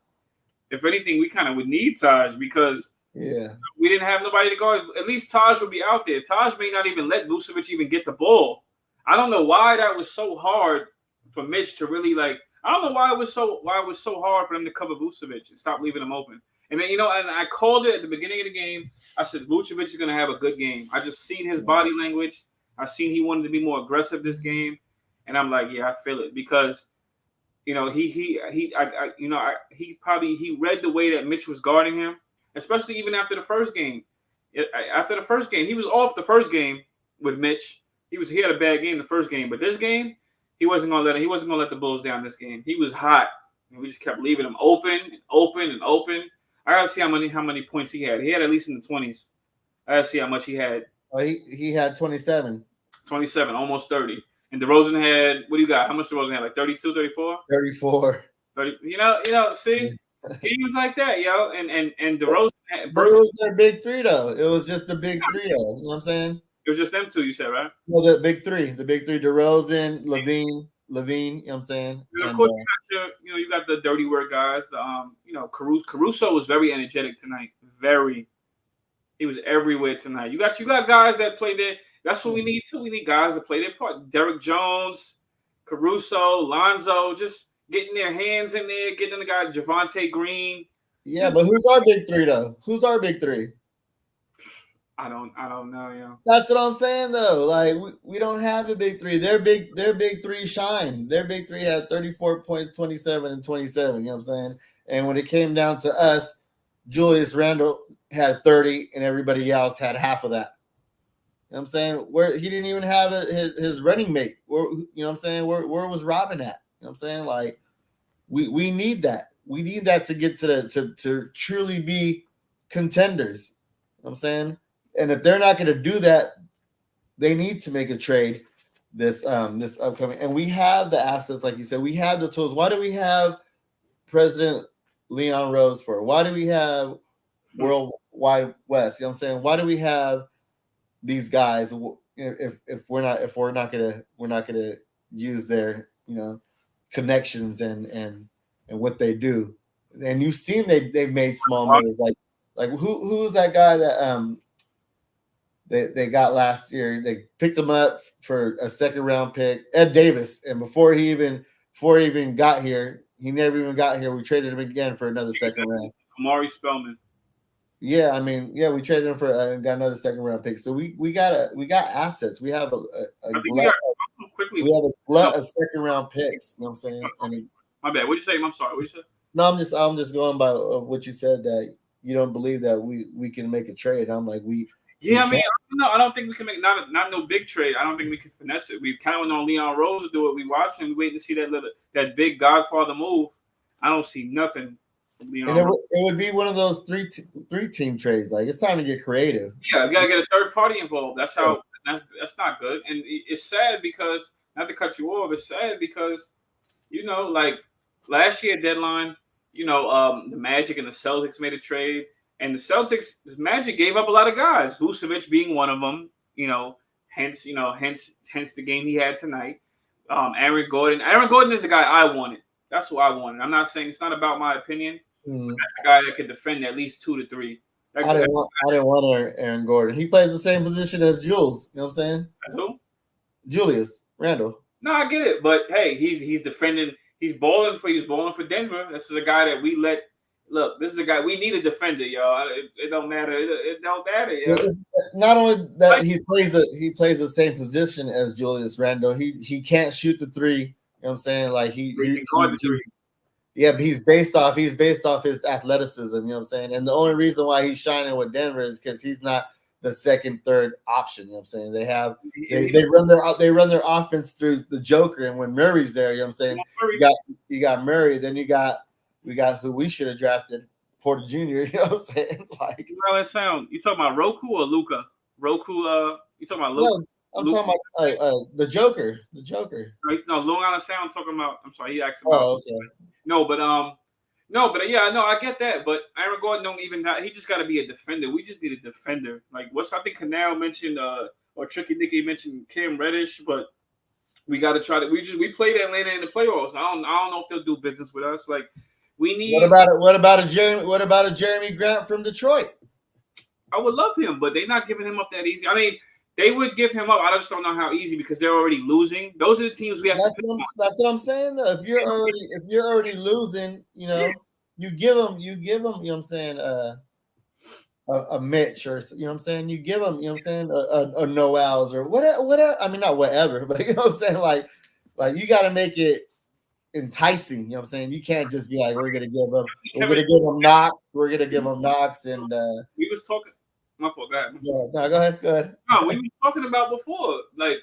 if anything, we kind of would need Taj because we didn't have nobody to go. At least Taj would be out there. Taj may not even let Vucevic even get the ball. I don't know why that was so hard for Mitch to really like. I don't know why it was so hard for them to cover Vucevic and stop leaving him open. And then, and I called it at the beginning of the game. I said, Vucevic is going to have a good game. I just seen his body language. I seen he wanted to be more aggressive this game. And I'm like, yeah, I feel it because, he read the way that Mitch was guarding him, especially even after the first game. After the first game, he was off the first game with Mitch. He had a bad game the first game, but this game, he wasn't gonna let the Bulls down this game. He was hot. And we just kept leaving him open and open and open. I gotta see how many points he had. He had at least in the 20s. I gotta see how much he had. Oh, he had 27. 27, almost 30. And DeRozan had, what do you got? How much DeRozan had? Like 32, 34? 34. 30. See? He was like that, yo. And DeRozan had But it was their big three though. It was just the big three though. You know what I'm saying? It was just them two, you said, right? Well, the big three, DeRozan, Levine, you know what I'm saying? And of course, you got the dirty work guys. Caruso was very energetic tonight. He was everywhere tonight. You got guys that play there. That's what we need too. We need guys to play their part. Derek Jones, Caruso, Lonzo, just getting their hands in there, getting the guy Javonte Green. Yeah, but who's our big three though? Who's our big three? I don't know, That's what I'm saying though. Like we don't have a big three. Their big three shine. Their big three had 34 points, 27 and 27. You know what I'm saying? And when it came down to us, Julius Randle had 30, and everybody else had half of that. You know what I'm saying? Where he didn't even have his running mate. Where, you know what I'm saying? Where was Robin at? You know what I'm saying? Like we need that. We need that to get to truly be contenders. You know what I'm saying? And if they're not going to do that, they need to make a trade this upcoming. And we have the assets, like you said. We have the tools. Why do we have President Leon Rose for? Why do we have Worldwide West? You know what I'm saying? Why do we have these guys if we're not gonna use their connections and what they do? And you've seen they've made small moves like who's that guy that they got last year. They picked him up for a second round pick, Ed Davis, and before he even got here, he never even got here. We traded him again for another second round. Amari Spellman. Yeah, we traded him for got another second round pick. So we got assets. We have a glut of second round picks. You know what I'm saying? My bad. What'd you say? I'm sorry. What you said? No, I'm just going by what you said, that you don't believe that we can make a trade. I'm like Yeah, I don't think we can make not no big trade. I don't think we can finesse it. We're counting on Leon Rose to do it. We watching. We waiting to see that big Godfather move. I don't see nothing. And it would be one of those three team trades. Like it's time to get creative. Yeah, you gotta get a third party involved. That's not good. And it's sad because, not to cut you off, it's sad because like last year deadline, the Magic and the Celtics made a trade. And the Magic gave up a lot of guys. Vucevic being one of them. Hence the game he had tonight. Aaron Gordon. Aaron Gordon is the guy I wanted. That's who I wanted. I'm not saying it's not about my opinion. But that's the guy that could defend at least 2 to 3. I didn't want Aaron Gordon. He plays the same position as Jules. You know what I'm saying? That's who? Julius Randle. No, I get it, but hey, he's defending. He's balling for Denver. This is a guy that we let. Look, this is a guy we need a defender, y'all. It don't matter. It don't matter, yo. Not only that he plays the same position as Julius Randle. He can't shoot the 3. You know what I'm saying? Like he can guard the 3. Yeah, but he's based off his athleticism. You know what I'm saying? And the only reason why he's shining with Denver is because he's not the second, third option. You know what I'm saying? They run their offense through the Joker, and when Murray's there, you know what I'm saying? You got Murray, then we got who we should have drafted, Porter Jr. You know what I'm saying? Like, how that sound? You talking about Roku or Luka? Roku, you talking about Luka? No, I'm talking about the Joker. The Joker. No, Long Island Sound talking about. I'm sorry, he asked about. Oh, okay. No, but I get that. But Aaron Gordon don't even got. He just got to be a defender. We just need a defender. Like I think Canal mentioned, or Tricky Nicky mentioned Cam Reddish, but we got to try to. We played Atlanta in the playoffs. I don't know if they'll do business with us. Like we need. What about a Jeremy Grant from Detroit? I would love him, but they're not giving him up that easy. I mean, they would give him up. I just don't know how easy because they're already losing. Those are the teams we have. That's what I'm saying. Though. If you're already losing, you know, you give them. You know what I'm saying. A Mitch or you know what I'm saying. You give them. You know what I'm saying. A Noels or whatever. I mean, not whatever, but you know what I'm saying. Like you got to make it enticing. You know what I'm saying. You can't just be like, we're gonna give them Knox. We're gonna give them Knox and. We was talking. My fault. Go ahead. Yeah, no, go ahead. No, we were talking about before. Like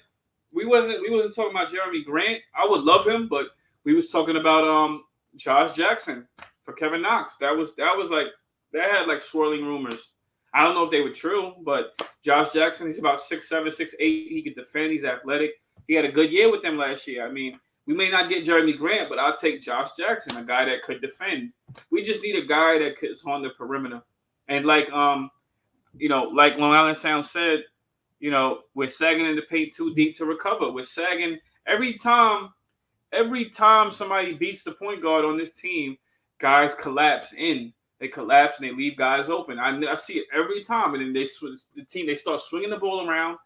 we wasn't talking about Jeremy Grant. I would love him, but we was talking about Josh Jackson for Kevin Knox. That was like that had like swirling rumors. I don't know if they were true, but Josh Jackson, he's about 6'7", 6'8". He can defend. He's athletic. He had a good year with them last year. I mean, we may not get Jeremy Grant, but I'll take Josh Jackson, a guy that could defend. We just need a guy that is on the perimeter. And like like Long Island Sound said, we're sagging in the paint too deep to recover. We're sagging every time somebody beats the point guard on this team, guys collapse in. They collapse and they leave guys open. I see it every time. And then they start swinging the ball around.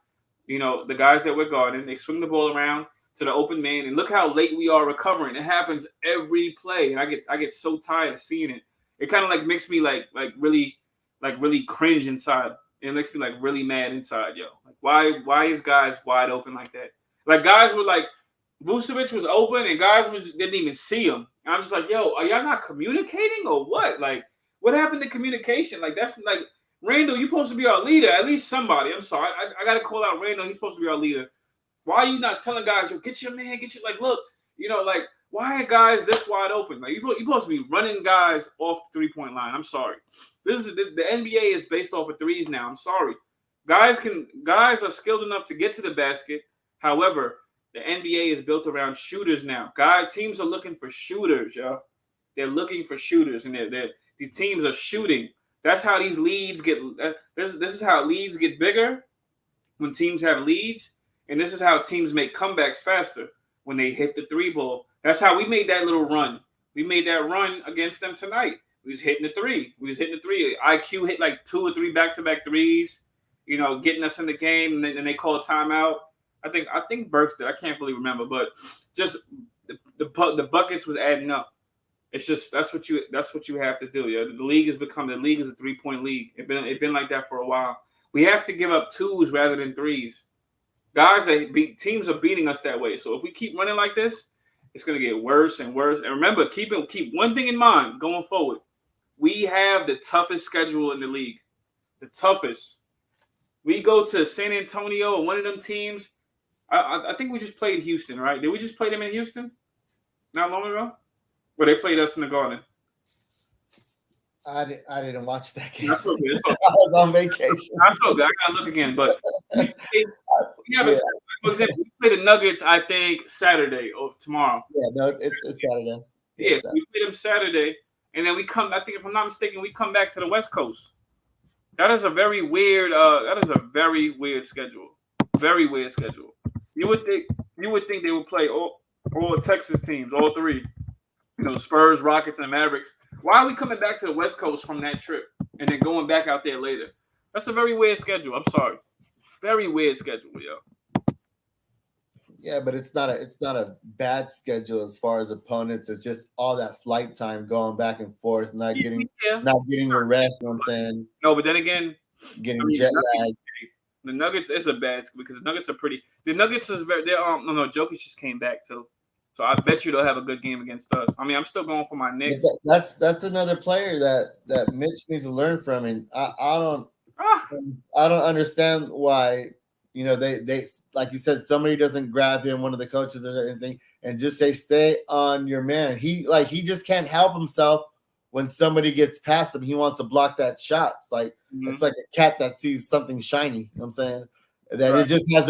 The guys that we're guarding, they swing the ball around to the open man. And look how late we are recovering. It happens every play. And I get so tired of seeing it. It kind of like makes me like really cringe inside. It makes me like really mad inside, yo. Like why is guys wide open like that? Like guys were like Vucevic was open and guys didn't even see him. And I'm just like, yo, are y'all not communicating or what? Like, what happened to communication? Like that's like Randall, you're supposed to be our leader. At least somebody. I'm sorry. I gotta call out Randall. He's supposed to be our leader. Why are you not telling guys, yo, get your man, like look, like why are guys this wide open? Like you're supposed to be running guys off the 3-point line. I'm sorry. This is the NBA is based off of threes now. I'm sorry. Guys are skilled enough to get to the basket. However, the NBA is built around shooters now. Teams are looking for shooters, yo. They're looking for shooters, and these teams are shooting. That's how these leads get. This is how leads get bigger when teams have leads, and this is how teams make comebacks faster when they hit the 3 ball. That's how we made that little run. We made that run against them tonight. We was hitting the 3. IQ hit like 2 or 3 back-to-back threes, getting us in the game, and then they call a timeout. I think Burks did. I can't really remember, but just the buckets was adding up. It's just that's what you have to do. Yeah, the league is a 3-point league. It's been like that for a while. We have to give up 2s rather than 3s. Teams are beating us that way. So if we keep running like this, it's going to get worse and worse. And remember, keep one thing in mind going forward. We have the toughest schedule in the league. The toughest. We go to San Antonio or one of them teams. I think we just played Houston, right? Did we just play them in Houston not long ago? Where they played us in the Garden. I didn't watch that game. That's okay. I was on vacation. That's okay. I gotta look again. But for example, we play the Nuggets, I think, Saturday or tomorrow. Yeah, no, it's Saturday. Yeah, so we play them Saturday, and then we come. I think, if I'm not mistaken, we come back to the West Coast. That is a very weird. That is a very weird schedule. very weird schedule. You would think they would play all Texas teams, all three. Spurs, Rockets, and Mavericks. Why are we coming back to the West Coast from that trip and then going back out there later? That's a very weird schedule. I'm sorry. Very weird schedule, yo. Yeah, but it's not a bad schedule as far as opponents. It's just all that flight time going back and forth, not getting your rest. You know what I'm saying? No, but then again, getting jet lag. The Nuggets is a bad because the Nuggets are pretty. The Nuggets is very. No, Jokic just came back too, so I bet you they'll have a good game against us. I mean, I'm still going for my Knicks. That's another player that Mitch needs to learn from, and I don't understand why. They like you said, somebody doesn't grab him, one of the coaches or anything, and just say, stay on your man. He just can't help himself when somebody gets past him. He wants to block that shot. It's like it's like a cat that sees something shiny. You know what I'm saying? That It just has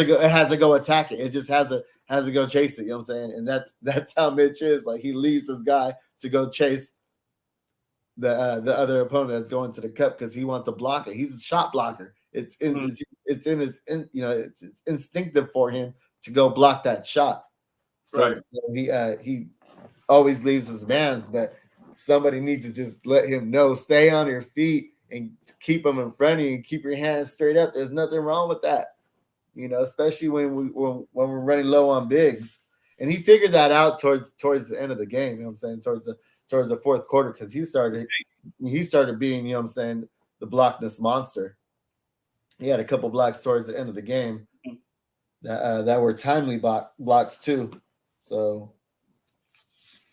to go attack it. It just has to go chase it. You know what I'm saying? And that's how Mitch is. Like, he leaves his guy to go chase the other opponent that's going to the cup because he wants to block it. He's a shot blocker. It's instinctive for him to go block that shot. So he always leaves his mans, but somebody needs to just let him know, stay on your feet and keep them in front of you and keep your hands straight up. There's nothing wrong with that, especially when we're running low on bigs. And he figured that out towards the end of the game. You know what I'm saying? Towards the fourth quarter, because he started being, you know what I'm saying, the blockness monster. He had a couple blocks towards the end of the game that were timely blocks too. So,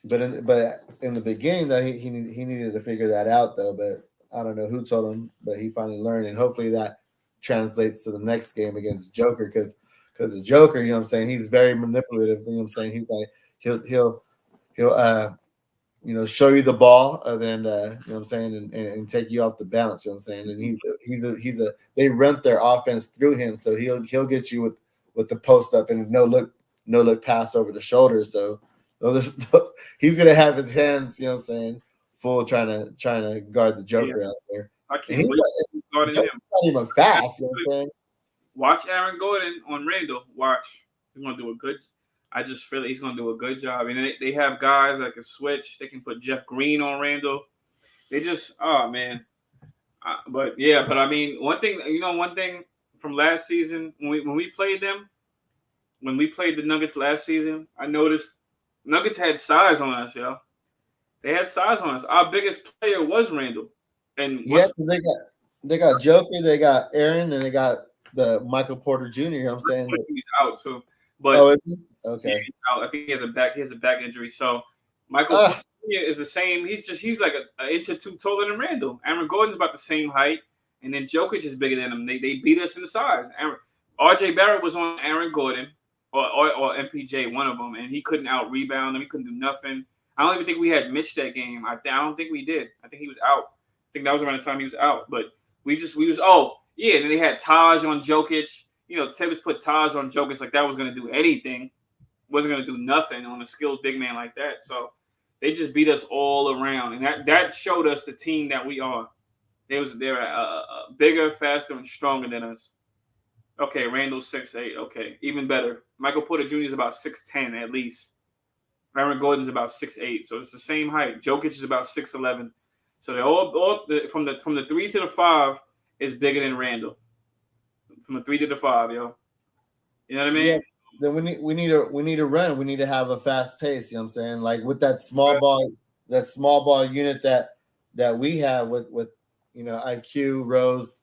but in the beginning, that he needed to figure that out though. But I don't know who told him, but he finally learned, and hopefully that translates to the next game against Joker, because the Joker, you know what I'm saying, he's very manipulative. You know what I'm saying? He's like he'll show you the ball, and then you know what I'm saying, and take you off the balance. You know what I'm saying? And they rent their offense through him, so he'll get you with the post up and no look pass over the shoulder. So he's gonna have his hands, you know what I'm saying, full trying to guard the Joker out there. I can't wait guarding him. Not even fast. You know what I'm saying? Watch Aaron Gordon on Randall. Watch, he's gonna do a good. I just feel like he's going to do a good job. And they have guys that can switch. They can put Jeff Green on Randall. They just, oh, man. But I mean, one thing from last season, when we played them, when we played the Nuggets last season, I noticed Nuggets had size on us, yo. They had size on us. Our biggest player was Randall. And because they got Joker, they got Aaron, and they got the Michael Porter Jr. You know what I'm saying? He's out, too. But is he? Okay. I think he has a back injury. So Michael is the same. He's like an inch or two taller than Randall. Aaron Gordon's about the same height, and then Jokic is bigger than him. They beat us in the size. RJ Barrett was on Aaron Gordon or MPJ, one of them, and he couldn't out rebound him. He couldn't do nothing. I don't even think we had Mitch that game. I don't think we did. I think he was out. I think that was around the time he was out. But we was and then they had Taj on Jokic. Tibbs put Taj on Jokic like that was going to do anything. Wasn't going to do nothing on a skilled big man like that. So they just beat us all around. And that showed us the team that we are. They're bigger, faster, and stronger than us. Okay, Randall's 6'8". Okay, even better. Michael Porter Jr. is about 6'10" at least. Aaron Gordon's about 6'8". So it's the same height. Jokic is about 6'11". So they're all from the 3 to the 5 is bigger than Randall. From the 3 to the 5, yo. You know what I mean? Yeah. Then we need to run. We need to have a fast pace. You know what I'm saying? Like with that small ball unit that we have with IQ, Rose,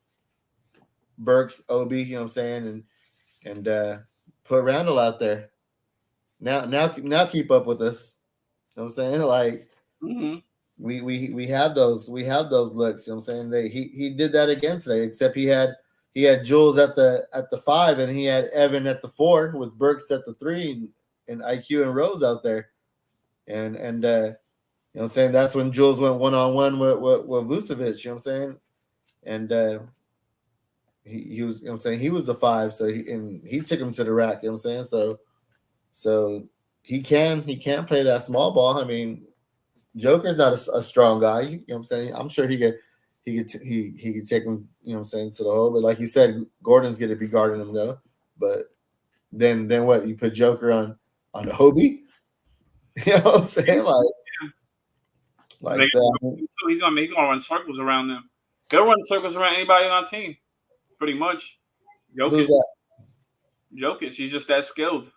Burks, Obi. You know what I'm saying? And put Randall out there. Now keep up with us. You know what I'm saying? Like we have those looks. You know what I'm saying? He did that again today, except he had Jules at the 5, and he had Evan at the 4 with Burks at the 3 and IQ and Rose out there. And you know what I'm saying? That's when Jules went one-on-one with Vucevic, you know what I'm saying? And he was, you know what I'm saying, he was the 5, so he took him to the rack, you know what I'm saying? So he can play that small ball. I mean, Joker's not a strong guy, you know what I'm saying? I'm sure he could take him, you know what I'm saying, to the hole. But like you said, Gordon's going to be guarding him though. But then what? You put Joker on the Hobie? You know what I'm saying? Like so, he's gonna run circles around them. He'll run circles around anybody on our team, pretty much. who's Jokic, that? Jokic, he's just that skilled.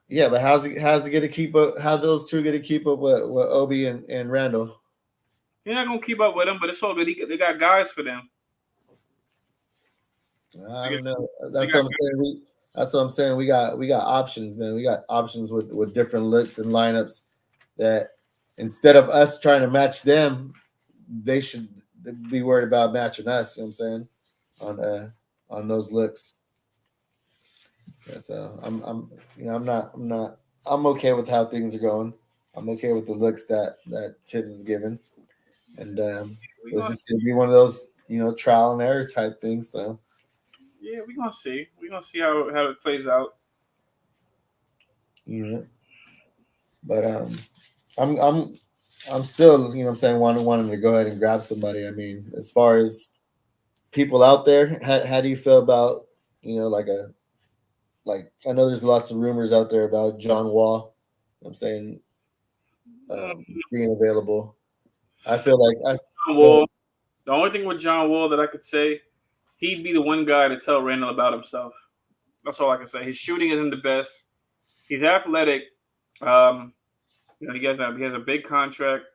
Yeah, but how's he gonna keep up? How those two gonna keep up with Obi and Randall? He's not gonna keep up with him, but it's all good. They got guys for them. I don't know. That's what I'm saying. That's what I'm saying. We got options, man. We got options with different looks and lineups that instead of us trying to match them, they should be worried about matching us. You know what I'm saying? On those looks. Yeah, so I'm okay with how things are going. I'm okay with the looks that Tibbs is given, and it's just gonna be one of those trial and error type things. So yeah, we're gonna see. We're gonna see how it plays out. yeah, but I'm still what I'm saying wanting to go ahead and grab somebody. I mean, as far as people out there, how do you feel about like I know there's lots of rumors out there about John Wall. I'm saying being available. I feel like John Wall. The only thing with John Wall that I could say, he'd be the one guy to tell Randall about himself. That's all I can say. His shooting isn't the best. He's athletic. He has a big contract.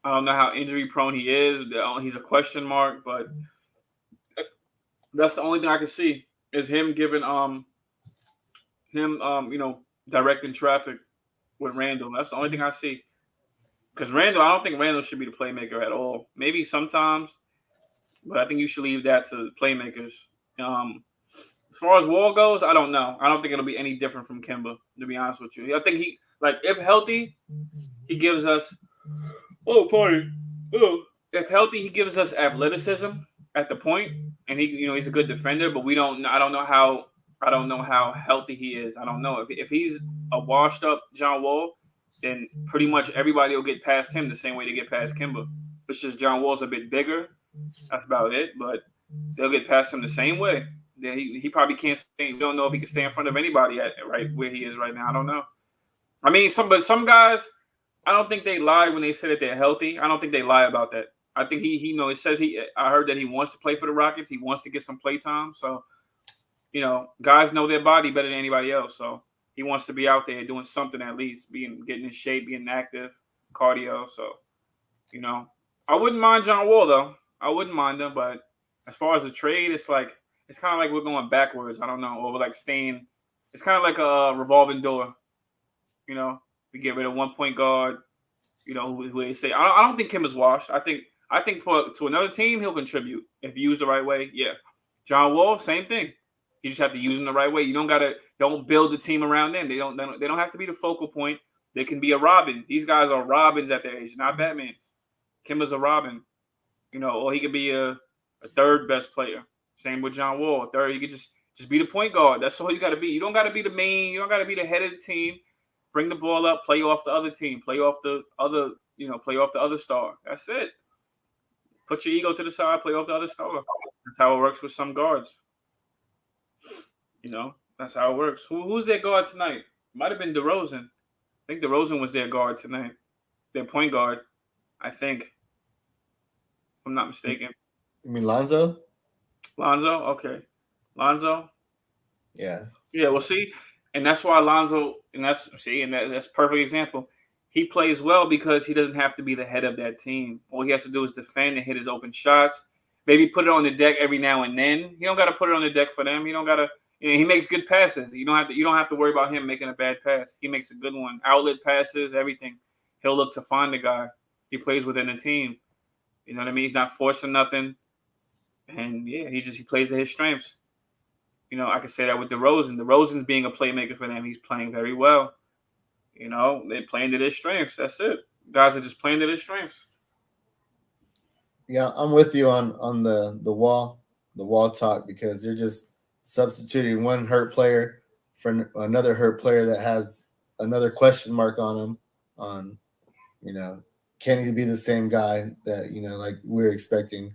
I don't know how injury prone he is. He's a question mark, but that's the only thing I can see is him giving directing traffic with Randall. That's the only thing I see. Because I don't think Randall should be the playmaker at all. Maybe sometimes, but I think you should leave that to playmakers. As far as Wall goes, I don't know. I don't think it'll be any different from Kemba, to be honest with you. I think if healthy, he gives us. Oh, party. Oh, if healthy, he gives us athleticism at the point, and he's a good defender. But I don't know how healthy he is. I don't know if he's a washed up John Wall, then pretty much everybody will get past him the same way they get past Kemba. It's just John Wall's a bit bigger. That's about it. But they'll get past him the same way. Yeah, he probably can't stay. We don't know if he can stay in front of anybody at right where he is right now. I don't know. I mean, some guys, I don't think they lie when they say that they're healthy. I don't think they lie about that. I think it says I heard that he wants to play for the Rockets. He wants to get some play time. So, guys know their body better than anybody else. So he wants to be out there doing something at least, getting in shape, being active, cardio. So, I wouldn't mind John Wall though. I wouldn't mind him, but as far as the trade, it's kind of like we're going backwards. I don't know, or we're like staying. It's kind of like a revolving door. We get rid of 1 point guard. Who they say. I don't think Kim is washed. I think to another team he'll contribute if used the right way. Yeah, John Wall, same thing. You just have to use them the right way. You don't build the team around them. They don't have to be the focal point. They can be a Robin. These guys are Robins at their age, not Batmans. Kimba's a Robin, or he could be a third best player. Same with John Wall. Third, he could just be the point guard. That's all you got to be. You don't got to be the main. You don't got to be the head of the team. Bring the ball up, play off the other team, play off the other star. That's it. Put your ego to the side, play off the other star. That's how it works with some guards. That's how it works. Who's their guard tonight? Might have been DeRozan. I think DeRozan was their guard tonight. Their point guard, I think. If I'm not mistaken. You mean Lonzo? Lonzo? Okay. Lonzo? Yeah. Yeah, well, see, and that's why Lonzo, and that's a perfect example. He plays well because he doesn't have to be the head of that team. All he has to do is defend and hit his open shots. Maybe put it on the deck every now and then. You don't got to put it on the deck for them. You don't got to. He makes good passes. You don't have to worry about him making a bad pass. He makes a good one. Outlet passes, everything. He'll look to find the guy. He plays within the team. You know what I mean? He's not forcing nothing. And yeah, he plays to his strengths. I could say that with DeRozan. DeRozan's being a playmaker for them. He's playing very well. They're playing to their strengths. That's it. Guys are just playing to their strengths. Yeah, I'm with you on the wall talk because they're just substituting one hurt player for another hurt player that has another question mark on him. Can he be the same guy that like we're expecting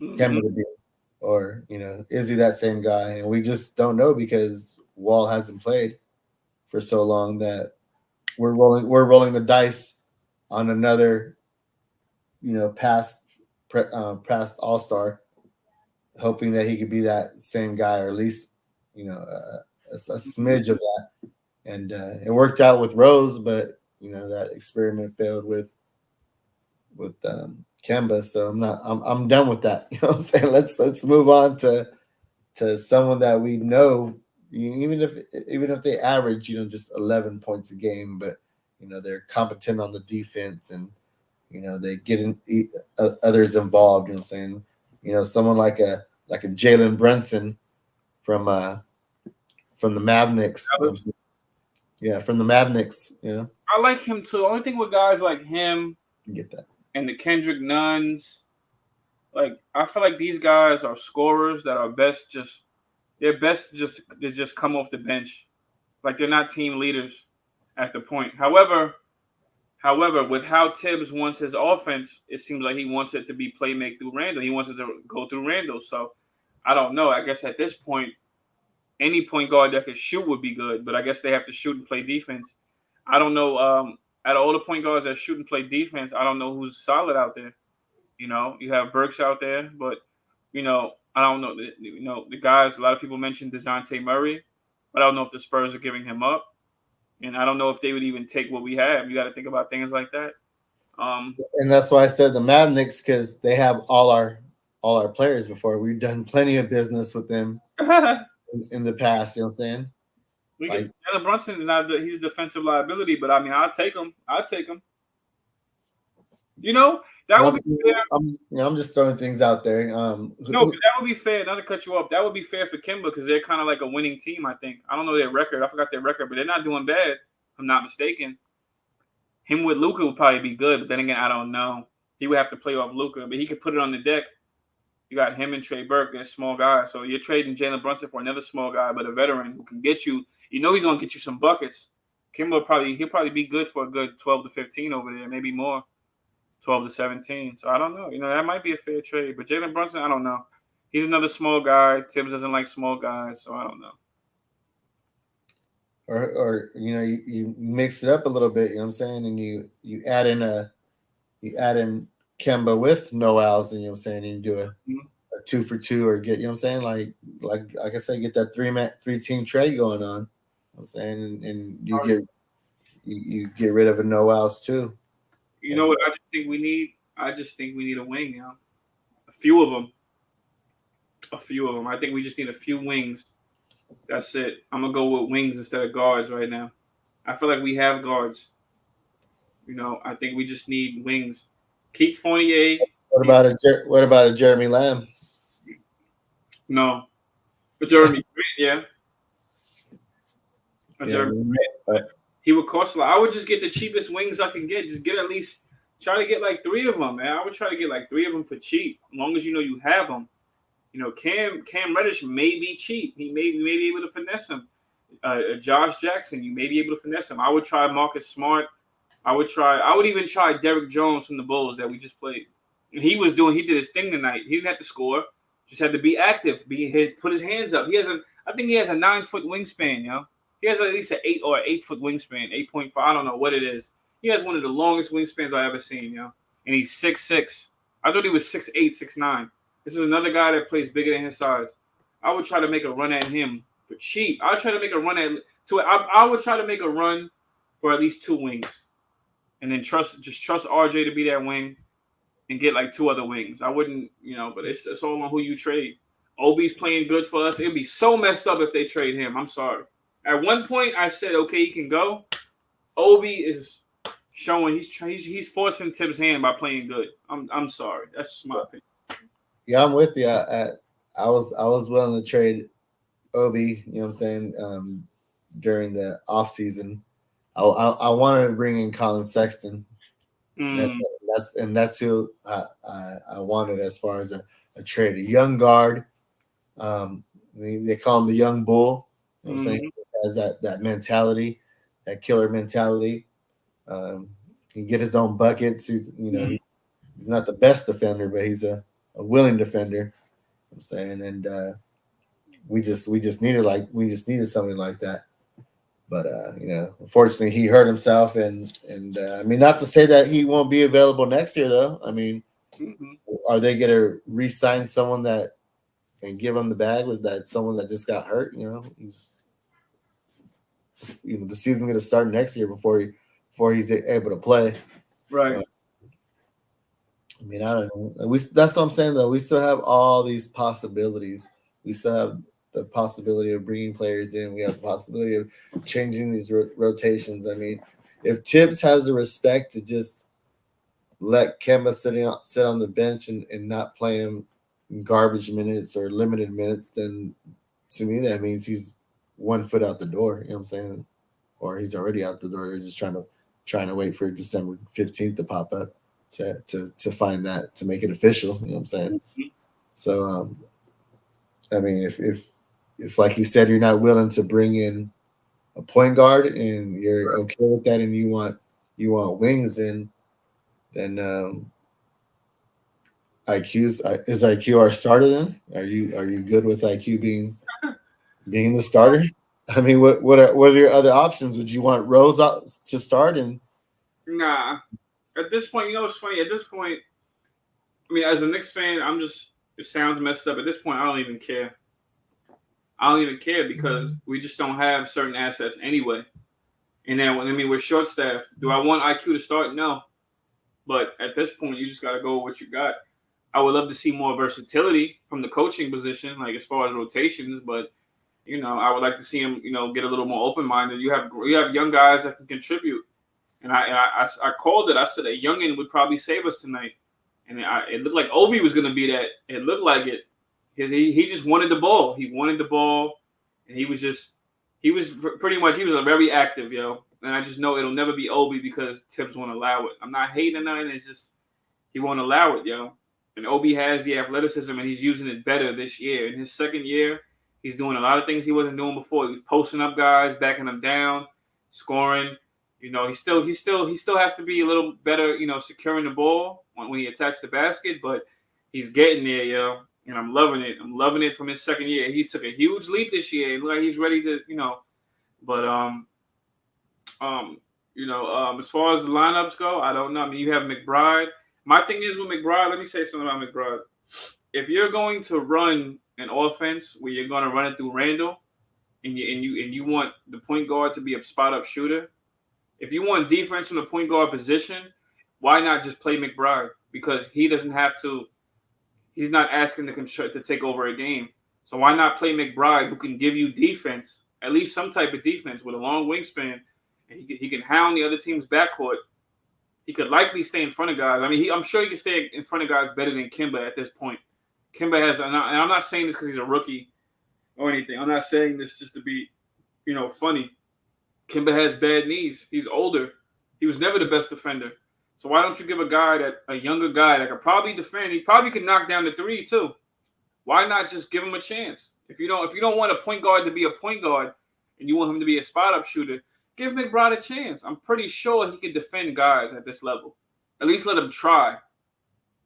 Kemba to be? or is he that same guy? And we just don't know because Wall hasn't played for so long that we're rolling the dice on another past All Star, hoping that he could be that same guy or at least a smidge of that. And it worked out with Rose, but that experiment failed with Kemba. So I'm done with that. You know what I'm saying? Let's move on to someone that we know, even if they average just 11 points a game, but they're competent on the defense, and they get others involved. You know what I'm saying? Someone like a Jalen Brunson from from the Mavniks. Yeah, from the Mavniks. I like him too. The only thing with guys like him, You get that. and the Kendrick Nuns, like I feel like these guys are scorers that are best to just come off the bench. Like they're not team leaders at the point. However, with how Tibbs wants his offense, it seems like he wants it to be playmake through Randall. He wants it to go through Randall. So I don't know. I guess at this point, any point guard that could shoot would be good, but I guess they have to shoot and play defense. I don't know. Out of all the point guards that shoot and play defense, I don't know who's solid out there. You have Burks out there, but I don't know. The guys. A lot of people mentioned DeJounte Murray, but I don't know if the Spurs are giving him up, and I don't know if they would even take what we have. You got to think about things like that. And that's why I said the Mavniks, because they have all our players before. We've done plenty of business with them in the past. You know what I'm saying? Jalen Brunson is not. He's a defensive liability, but I mean, I'll take him. That would be fair. I'm just throwing things out there. No, but that would be fair. Not to cut you off, that would be fair for Kimba because they're kind of like a winning team. I think. I don't know their record. I forgot their record, but they're not doing bad. If I'm not mistaken. Him with Luka would probably be good, but then again, I don't know. He would have to play off Luka, but he could put it on the deck. You got him and Trey Burke, they're small guys. So you're trading Jalen Brunson for another small guy, but a veteran who can get you. He's going to get you some buckets. Kimba he'll probably be good for a good 12 to 15 over there, maybe more, 12 to 17. So I don't know. That might be a fair trade. But Jalen Brunson, I don't know. He's another small guy. Tibbs doesn't like small guys, so I don't know. Or you mix it up a little bit. You know what I'm saying? And you add in Kemba with Noels, and you know what I'm saying, and you do a 2-for-2, or get, what I'm saying, like I said, get that three team trade going on. You know what I'm saying, and you get rid of a Noels too. You know what I just think we need? I just think we need a wing, a few of them. I think we just need a few wings. That's it. I'm gonna go with wings instead of guards right now. I feel like we have guards. I think we just need wings. Keep Fournier. What about a Jeremy Lamb? No, but Jeremy Grant, yeah. Jeremy Grant. He would cost a lot. I would just get the cheapest wings I can get. Just get at least try to get like 3 of them, man. I would try to get like 3 of them for cheap, as long as you have them. Cam Reddish may be cheap. He may be able to finesse him. Josh Jackson, you may be able to finesse him. I would try Marcus Smart. I would even try Derrick Jones from the Bulls that we just played. And he did his thing tonight. He didn't have to score. Just had to be active, put his hands up. I think he has a 9-foot wingspan, He has at least an 8-foot wingspan, 8.5. I don't know what it is. He has one of the longest wingspans I've ever seen, And he's 6'6". I thought he was 6'8", 6'9". This is another guy that plays bigger than his size. I would try to make a run at him for cheap. I would try to make a run I would try to make a run for at least 2 wings. And then trust RJ to be that wing and get like 2 other wings. I wouldn't, but it's all on who you trade. Obi's playing good for us. It'd be so messed up if they trade him. I'm sorry. At one point, I said, okay, he can go. Obi is showing he's forcing Tibbs' hand by playing good. I'm sorry. That's just my opinion. Yeah, I'm with you. I was willing to trade Obi. You know what I'm saying? During the off season, I wanted to bring in Colin Sexton. That's who I wanted as far as a trade. A young guard. They call him the young bull. You know what I'm saying? He has that mentality, that killer mentality. He get his own buckets. He's not the best defender, but he's a willing defender. I'm saying, and we just needed something like that. But unfortunately, he hurt himself, and I mean, not to say that he won't be available next year, though. I mean, are they going to re-sign someone that and give him the bag with that someone that just got hurt? The season's going to start next year before he's able to play. Right. So, I mean, I don't know. That's what I'm saying, though. We still have all these possibilities. We still have the possibility of bringing players in. We have the possibility of changing these rotations. I mean, if Tibbs has the respect to just let Kemba sit on the bench and not play him in garbage minutes or limited minutes, then to me that means he's 1 foot out the door. You know what I'm saying? Or he's already out the door. They're just trying to wait for December 15th to pop up to find that, to make it official. You know what I'm saying? So I mean, if like you said, you're not willing to bring in a point guard and you're okay with that, and you want wings in, then is IQ our starter? Then are you good with IQ being the starter? I mean, what are your other options? Would you want Rose to start? And nah, at this point, it's funny. At this point, I mean, as a Knicks fan, it sounds messed up. At this point, I don't even care. I don't even care because we just don't have certain assets anyway. And then, we're short-staffed. Do I want IQ to start? No. But at this point, you just got to go with what you got. I would love to see more versatility from the coaching position, like as far as rotations. But, I would like to see him, get a little more open-minded. You have young guys that can contribute. And I called it. I said a youngin would probably save us tonight. And it looked like Obi was going to be that. It looked like it. Because he just wanted the ball. He wanted the ball. And he was very active, yo. And I just know it'll never be Obi because Tibbs won't allow it. I'm not hating or nothing. It's just he won't allow it, yo. And Obi has the athleticism, and he's using it better this year. In his second year, he's doing a lot of things he wasn't doing before. He was posting up guys, backing them down, scoring. He still has to be a little better, securing the ball when he attacks the basket. But he's getting there, yo. And I'm loving it. I'm loving it from his second year. He took a huge leap this year. It looked like he's ready to, But as far as the lineups go, I don't know. I mean, you have McBride. My thing is with McBride. Let me say something about McBride. If you're going to run an offense where you're going to run it through Randall, and you want the point guard to be a spot up shooter, if you want defense from the point guard position, why not just play McBride? Because he doesn't have to. He's not asking to take over a game. So why not play McBride, who can give you defense, at least some type of defense with a long wingspan, and he can hound the other team's backcourt. He could likely stay in front of guys. I mean, I'm sure he can stay in front of guys better than Kemba at this point. Kemba has, and I'm not saying this because he's a rookie or anything. I'm not saying this just to be, funny. Kemba has bad knees. He's older. He was never the best defender. So why don't you give a younger guy that could probably defend? He probably could knock down the three too. Why not just give him a chance? If you don't want a point guard to be a point guard, and you want him to be a spot up shooter, give McBride a chance. I'm pretty sure he can defend guys at this level. At least let him try.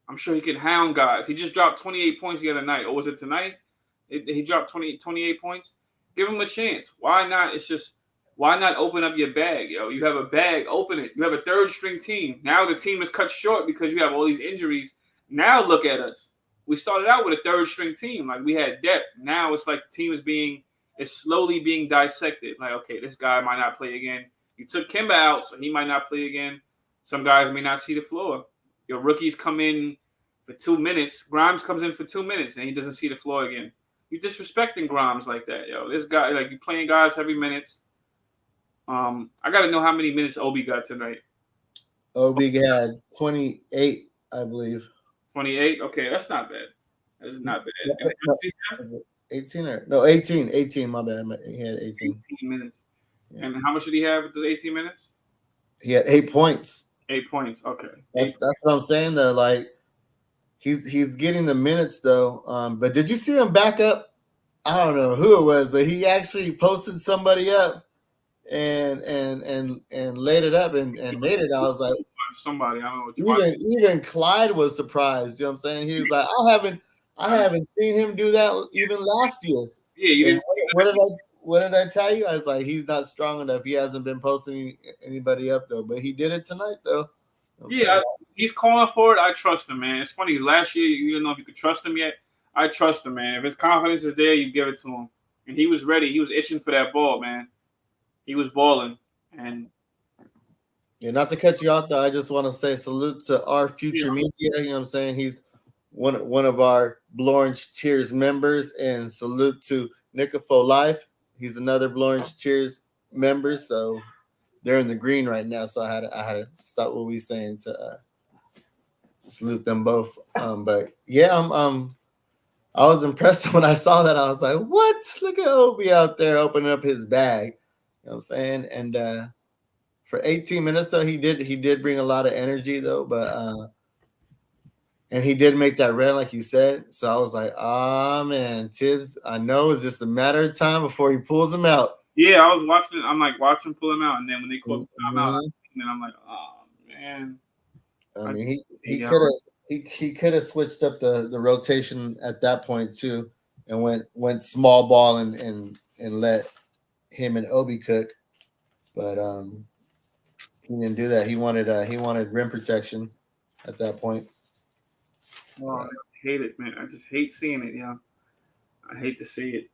I'm sure he can hound guys. He just dropped 28 points the other night. Or was it tonight? He dropped 28 points. Give him a chance. Why not? Why not open up your bag, yo? You have a bag, open it. You have a third string team. Now the team is cut short because you have all these injuries. Now look at us. We started out with a third string team. Like, we had depth. Now it's like the team is slowly being dissected. Like, okay, this guy might not play again. You took Kemba out, so he might not play again. Some guys may not see the floor. Your rookies come in for 2 minutes. Grimes comes in for 2 minutes, and he doesn't see the floor again. You're disrespecting Grimes like that, yo. This guy, like, you playing guys heavy minutes. I got to know how many minutes Obi got tonight. Obi had 28, I believe. 28? Okay, that's not bad. That's not bad. 18 or no, 18. 18, my bad. He had 18 minutes. Yeah. And how much did he have with those 18 minutes? He had 8 points. 8 points. Okay. That's what I'm saying, though. Like, he's getting the minutes, though. But did you see him back up? I don't know who it was, but he actually posted somebody up and laid it up and made it. I was like, somebody, I don't know what you even Clyde was surprised. You know what I'm saying? He was like, I haven't I haven't seen him do that even last year. Yeah, you And didn't see what did I tell you? I was like, he's not strong enough. He hasn't been posting anybody up though, but he did it tonight though. You know what I'm Yeah, saying? he's calling for it. I trust him, man. It's funny. Last year, you didn't know if you could trust him yet. I trust him, man. If his confidence is there, you give it to him. And he was ready. He was itching for that ball, man. He was balling. And Yeah, not to cut you out though. I just want to say salute to our you future media. You know what I'm saying? He's one of our Blorange Cheers members, and salute to Nicofo Life. He's another Blorange Cheers member. So they're in the green right now. So I had to stop what we saying to salute them both. But yeah, I was impressed when I saw that. I was like, what? Look at Obi out there opening up his bag. You know what I'm saying? And for 18 minutes though, he did bring a lot of energy though, but and he did make that red like you said. So I was like, ah man, Tibbs, I know it's just a matter of time before he pulls him out. yeah, I was watching it. I'm like, watch him pull him out. And then when they called the timeout, Mhm. and then I'm like, oh, man. I I mean, he yeah, could have he could have switched up the rotation at that point too, and went small ball and let him and Obi cook, but he didn't do that. He wanted rim protection at that point. oh, I hate it, man. I just hate seeing it, yeah. I hate to see it.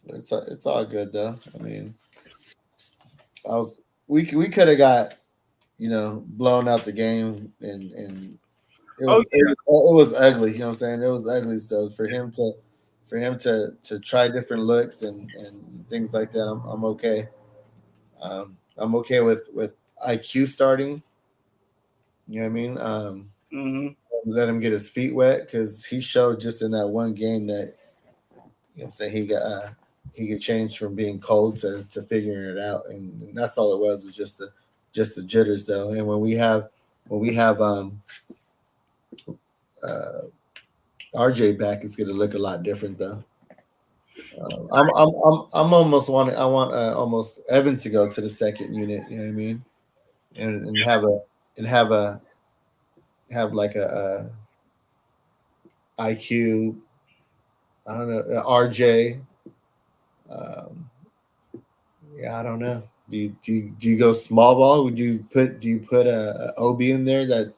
It's all good though. I mean, I was we could have got blown out the game, and it Oh, was it was ugly. You know what I'm saying? It was ugly. So for him to try different looks and things like that, I'm okay. I'm okay with IQ starting. You know what I mean? yeah. Hmm. Let him get his feet wet because he showed just in that one game that what I'm saying he could change from being cold to figuring it out, and that's all it was just the jitters though. And when we have uh, RJ back, it's going to look a lot different though. I'm almost wanting I want almost Evan to go to the second unit. You know what I mean? And have like a IQ. I don't know RJ. Um, yeah, I don't know. Do you go small ball? Do you put a OB in there that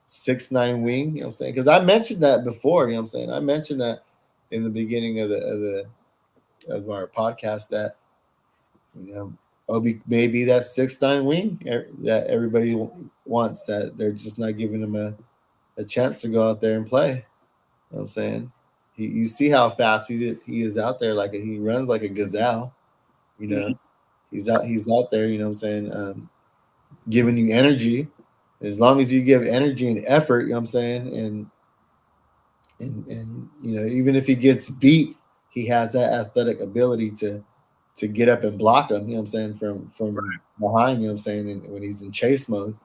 6'9" wing? You know what I'm saying? Because I mentioned that before. You know what I'm saying? I mentioned that in the beginning of our podcast that Obi maybe that 6'9" wing that everybody wants, that they're just not giving him a chance to go out there and play. You know what I'm saying? You see how fast he is out there, like he runs like a gazelle. You know, he's out there. You know what I'm saying? Giving you energy. As long as you give energy and effort, you know what I'm saying, and even if he gets beat, he has that athletic ability to get up and block him. You know what I'm saying, from behind. You know what I'm saying, and when he's in chase mode.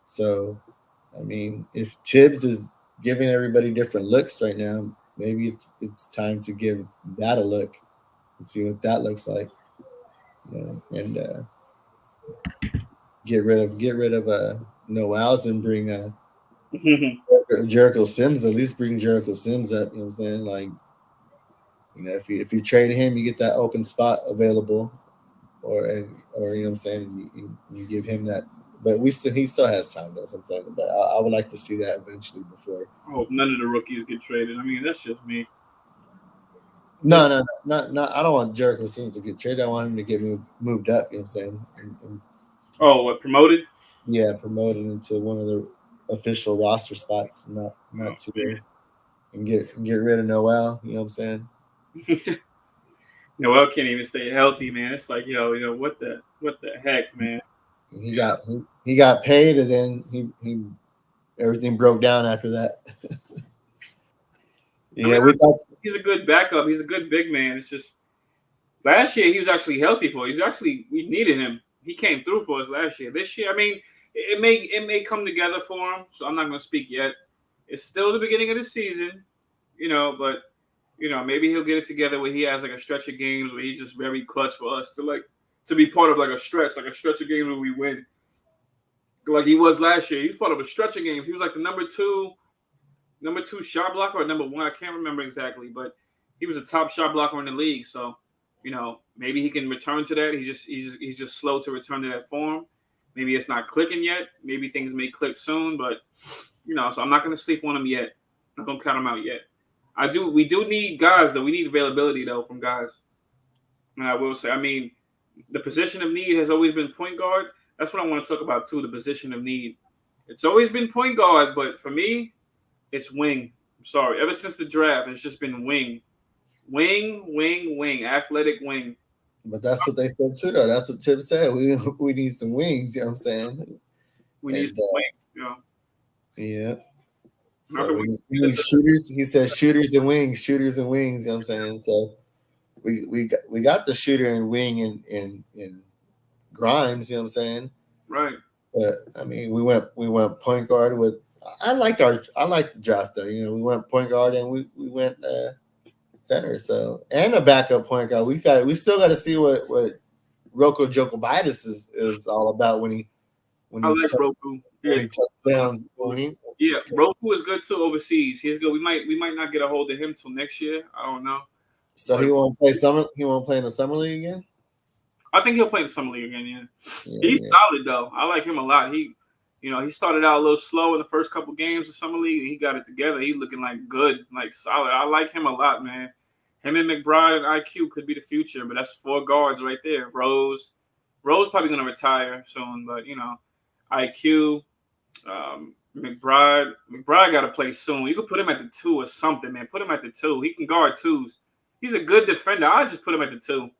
So, I mean, if Tibbs is giving everybody different looks right now, maybe it's time to give that a look and see what that looks like. And get rid of Noels and bring Jericho Sims. At least bring Jericho Sims up. You know what I'm saying? Like, if you trade him, you get that open spot available, or you know what I'm saying, you give him that. But he still has time though. Sometimes, but I would like to see that eventually before. I hope none of the rookies get traded. I mean, that's just me. But No, not. I don't want Jericho Sims to get traded. I want him to get moved up. You know what I'm saying? And oh, what promoted? yeah, promoted into one of the official roster spots, not two Oh, days, and get rid of Noel. You know what I'm saying? man. Noel can't even stay healthy, man. It's like, yo, what the heck, man? He got he got paid, and then he everything broke down after that. I mean, Yeah, we thought. he's a good backup. He's a good big man. It's just last year he was actually healthy for us. We needed him. He came through for us last year. This year, I mean, it may come together for him. So I'm not going to speak yet. It's still the beginning of the season, but maybe he'll get it together where he has like a stretch of games where he's just very clutch for us to be part of like a stretch of games where we win. Like he was last year. He was part of a stretch of games. He was like the number two number 2 shot blocker or number 1. I can't remember exactly, but he was a top shot blocker in the league. So, maybe he can return to that. He's just slow to return to that form. Maybe it's not clicking yet. Maybe things may click soon, but so I'm not going to sleep on him yet. I'm not going to count him out yet. We do need guys though. We need availability though from guys. And I will say, I mean, the position of need has always been point guard. That's what I want to talk about too. The position of need. It's always been point guard, but for me, it's wing. I'm sorry. Ever since the draft, it's just been wing. Wing, athletic wing. But that's what they said too, though. That's what Tip said. We need some wings. You know what I'm saying? We need some wing. Yeah. So we need shooters. He said shooters and wings. You know what I'm saying? So we got the shooter and wing in Grimes. You know what I'm saying? Right. But I mean, we went point guard with. I liked the draft though. We went point guard and we went center. So and a backup point guard. We still got to see what Roko Jokovitis is all about when he Roku. Yeah. Yeah, Roku is good too overseas. He's good. We might not get a hold of him till next year. I don't know. So he won't play He won't play in the summer league again. I think he'll play in the summer league again. Yeah. He's solid though. I like him a lot. He started out a little slow in the first couple games of summer league, and he got it together. He's looking like good, like solid. I like him a lot, man. Him and McBride and IQ could be the future, but that's 4 guards right there. Rose probably gonna retire soon, but IQ, McBride got to play soon. You could put him at the 2 or something, man. Put him at the 2. He can guard 2s. He's a good defender. I just put him at the 2.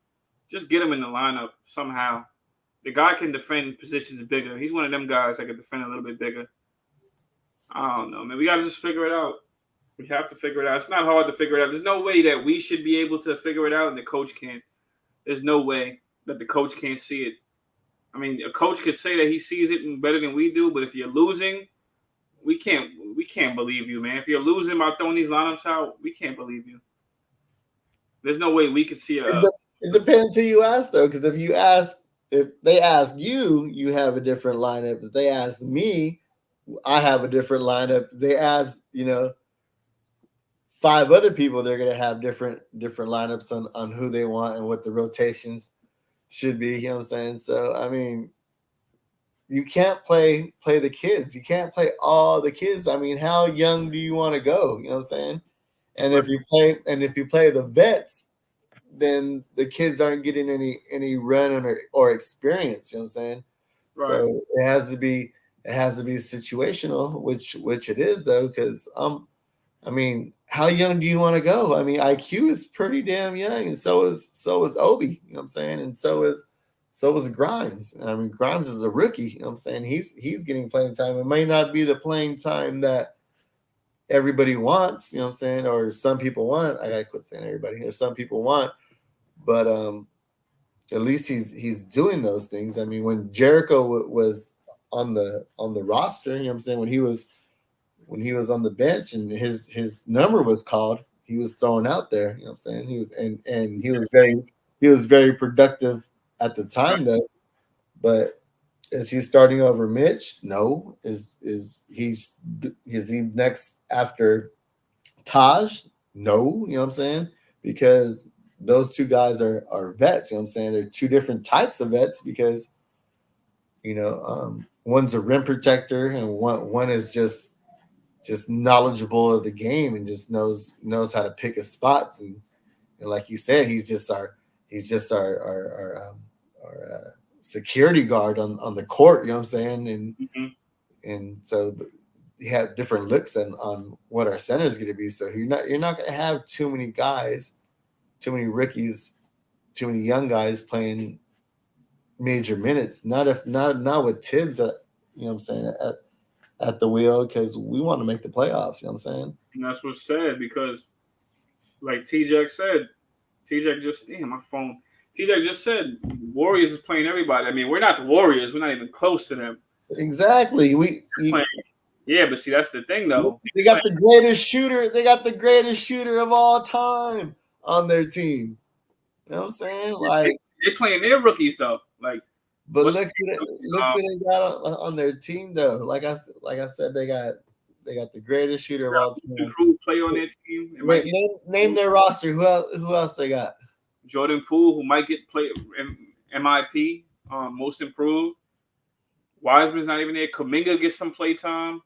Just get him in the lineup somehow. The guy can defend positions bigger. He's one of them guys that can defend a little bit bigger. I don't know, man. We got to just figure it out. We have to figure it out. It's not hard to figure it out. There's no way that we should be able to figure it out and the coach can't. There's no way that the coach can't see it. I mean, a coach could say that he sees it better than we do, but if you're losing, we can't believe you, man. If you're losing by throwing these lineups out, we can't believe you. There's no way we could see It depends who you ask, though, because if they ask you, you have a different lineup. If they ask me, I have a different lineup. If they ask, 5 other people, they're going to have different lineups on who they want and what the rotations should be. You know what I'm saying? So, I mean, you can't play the kids. You can't play all the kids. I mean, how young do you want to go? You know what I'm saying? And if you play the vets, then the kids aren't getting any run or experience. You know what I'm saying? Right. So it has to be situational, which it is though, because I mean, how young do you want to go? I mean, IQ is pretty damn young, and so is Obi. You know what I'm saying? And so is Grimes. I mean, Grimes is a rookie. You know what I'm saying? He's getting playing time. It may not be the playing time that everybody wants, you know what I'm saying, or some people want. I gotta quit saying everybody. Or some people want, but at least he's doing those things. I mean, when Jericho was on the roster, you know what I'm saying, when he was on the bench and his number was called, he was thrown out there. You know what I'm saying? He was and he was very productive at the time though. But is he starting over Mitch? No. Is he next after Taj? No. You know what I'm saying? Because those 2 guys are vets. You know what I'm saying? They're 2 different types of vets because one's a rim protector and one is just knowledgeable of the game and just knows how to pick his spots and like you said, he's just our security guard on the court. You know what I'm saying? And so you have different looks on what our center is going to be. So you're not going to have too many guys, too many rookies, too many young guys playing major minutes. Not with Tibbs you know what I'm saying, at the wheel, because we want to make the playoffs. You know what I'm saying? And that's what's sad because, like TJ said, TJ just said Warriors is playing everybody. I mean, we're not the Warriors. We're not even close to them. Exactly. Yeah, but see, that's the thing, though. They got the greatest shooter. They got the greatest shooter of all time on their team. You know what I'm saying? Like they playing their rookies though. Like, but look who they got on their team though. Like I said, they got They got the greatest shooter of all time. Crew play on their team. It might Name their roster. Who else they got? Jordan Poole, who might get play MIP, most improved. Wiseman's not even there. Kuminga gets some play time.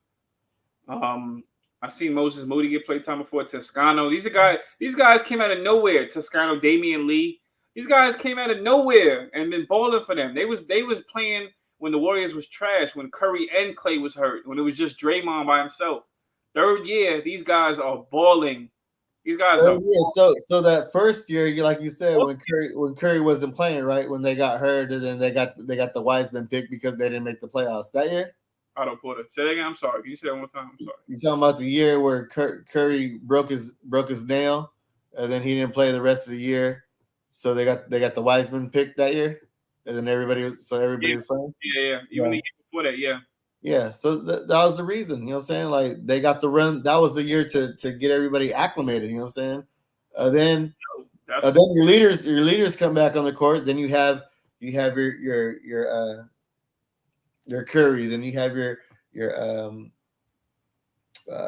I've seen Moses Moody get play time before. Toscano. These guys came out of nowhere. Toscano, Damian Lee. These guys came out of nowhere and been balling for them. They was playing when the Warriors was trash, when Curry and Clay was hurt, when it was just Draymond by himself. Third year, these guys are balling. These guys are so that first year, like you said, when Curry wasn't playing, right, when they got hurt, and then they got the Wiseman pick because they didn't make the playoffs that year. Otto Porter. Say that again. I'm sorry. Can you say that one more time? I'm sorry. You talking about the year where Curry broke his nail, and then he didn't play the rest of the year, so they got the Wiseman pick that year, and then everybody was playing. Yeah. Even the year before that, yeah. Yeah, so that was the reason, you know what I'm saying? Like, they got the run. That was the year to get everybody acclimated, you know what I'm saying? Then your leaders come back on the court. Then you have your Curry. Then you have your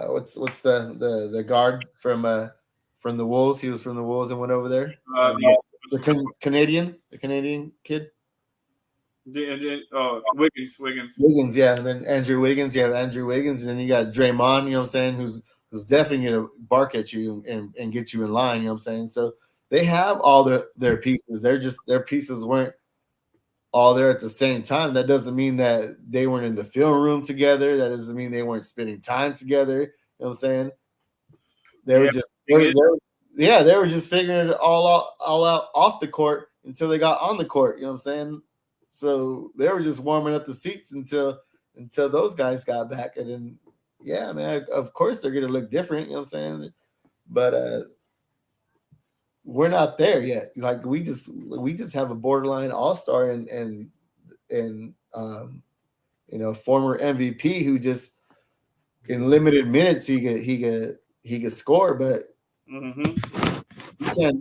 what's the guard from the Wolves? He was from the Wolves and went over there. The Canadian kid. Wiggins, yeah, and then Andrew Wiggins. You have Andrew Wiggins, and then you got Draymond. You know what I'm saying? Who's definitely gonna bark at you and get you in line. You know what I'm saying? So they have all their pieces. Their pieces weren't all there at the same time. That doesn't mean that they weren't in the film room together. That doesn't mean they weren't spending time together. You know what I'm saying? They were just figuring it all out off the court until they got on the court. You know what I'm saying? So they were just warming up the seats until those guys got back. And then, yeah, man, of course they're going to look different, you know what I'm saying? But we're not there yet. Like, we just have a borderline all-star and former MVP who just in limited minutes he could score, but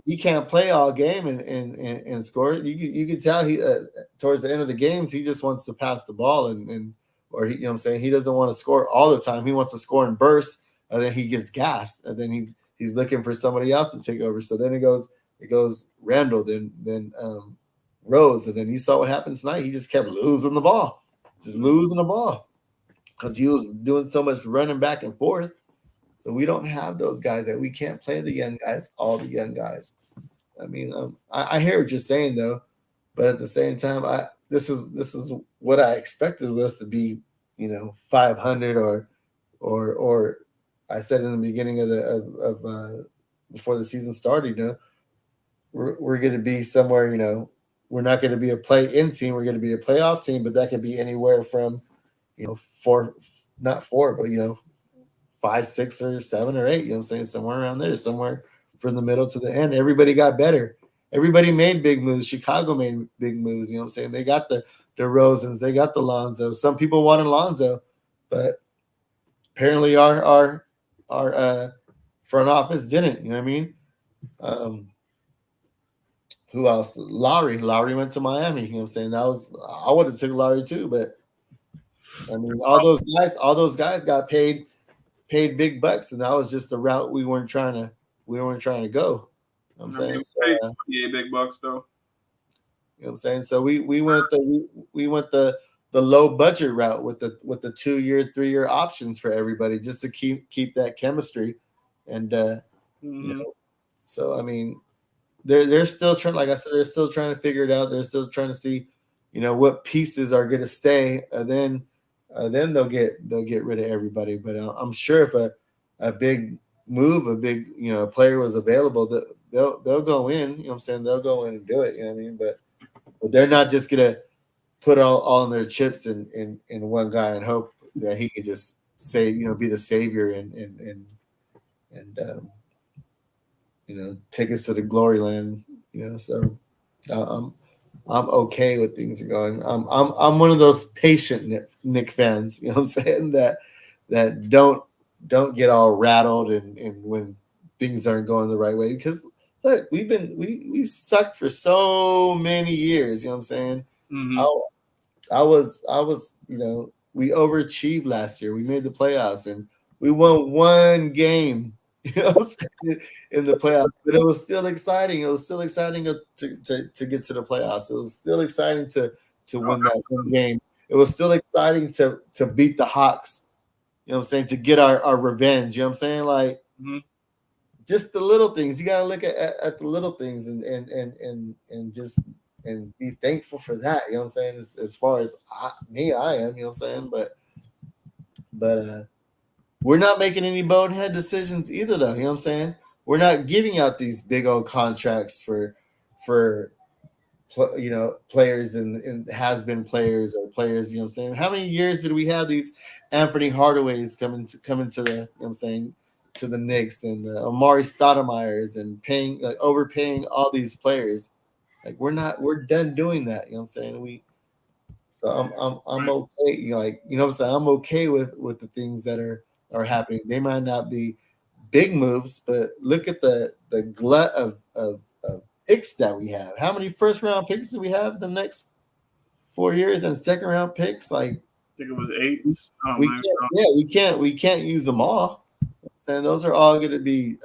he can't play all game and score. You can tell he towards the end of the games he just wants to pass the ball or he, you know what I'm saying, he doesn't want to score all the time. He wants to score in bursts, and then he gets gassed, and then he's looking for somebody else to take over. So then it goes Randall, then Rose, and then you saw what happened tonight. He just kept losing the ball because he was doing so much running back and forth. So we don't have those guys that we can't play the young guys, all the young guys. I mean, I hear what you're saying though, but at the same time, this is what I expected was to be, 500 or I said in the beginning of before the season started, we're going to be somewhere, we're not going to be a play-in team, we're going to be a playoff team, but that could be anywhere from, 4, not 4, but 5, 6, or 7 or 8, you know what I'm saying? Somewhere around there, somewhere from the middle to the end. Everybody got better. Everybody made big moves. Chicago made big moves, you know what I'm saying? They got the DeRozans, they got the Lonzo. Some people wanted Lonzo, but apparently our front office didn't, you know what I mean? Who else? Lowry went to Miami, you know what I'm saying? I would have took Lowry too, but I mean, all those guys got paid big bucks, and that was just the route we weren't trying to go. You know what I'm saying? So, big bucks though. You know what I'm saying? So we went the low budget route with the 2-year, 3-year options for everybody just to keep that chemistry. And so I mean, they're still trying, like I said, they're still trying to figure it out. They're still trying to see, what pieces are going to stay, and then they'll get rid of everybody. But I'm sure if a big move, a big player was available, that they'll go in. You know what I'm saying? They'll go in and do it. You know what I mean? But they're not just gonna put all of their chips in one guy and hope that he could just be the savior and take us to the glory land. So I'm okay with things going. I'm one of those patient Nick fans, you know what I'm saying, that don't get all rattled and when things aren't going the right way, because look, we sucked for so many years, you know what I'm saying? I was we overachieved last year. We made the playoffs, and We won one game, you know, in the playoffs, but it was still exciting. It was still exciting to get to the playoffs. It was still exciting to Oh, win that one game. It was still exciting to beat the Hawks. You know what I'm saying? To get our revenge. You know what I'm saying? Like mhm. just the little things. You got to look at the little things and just and be thankful for that. You know what I'm saying? As far as I am. You know what I'm saying? But we're not making any bonehead decisions either, though. You know what I'm saying? We're not giving out these big old contracts for players and has been players or players. You know what I'm saying? How many years did we have these Anthony Hardaways coming to the you know what I'm saying to the Knicks and Amari Stoudemire's and paying like overpaying all these players? Like we're done doing that. You know what I'm saying? So I'm Right. okay. Like you know what I'm saying? I'm okay with the things that are happening. They might not be big moves, but look at the glut of picks that we have. How many first round picks do we have the next 4 years and second round picks? Like I think it was 8. Oh we man. can't, yeah, we can't use them all. And those are all going to be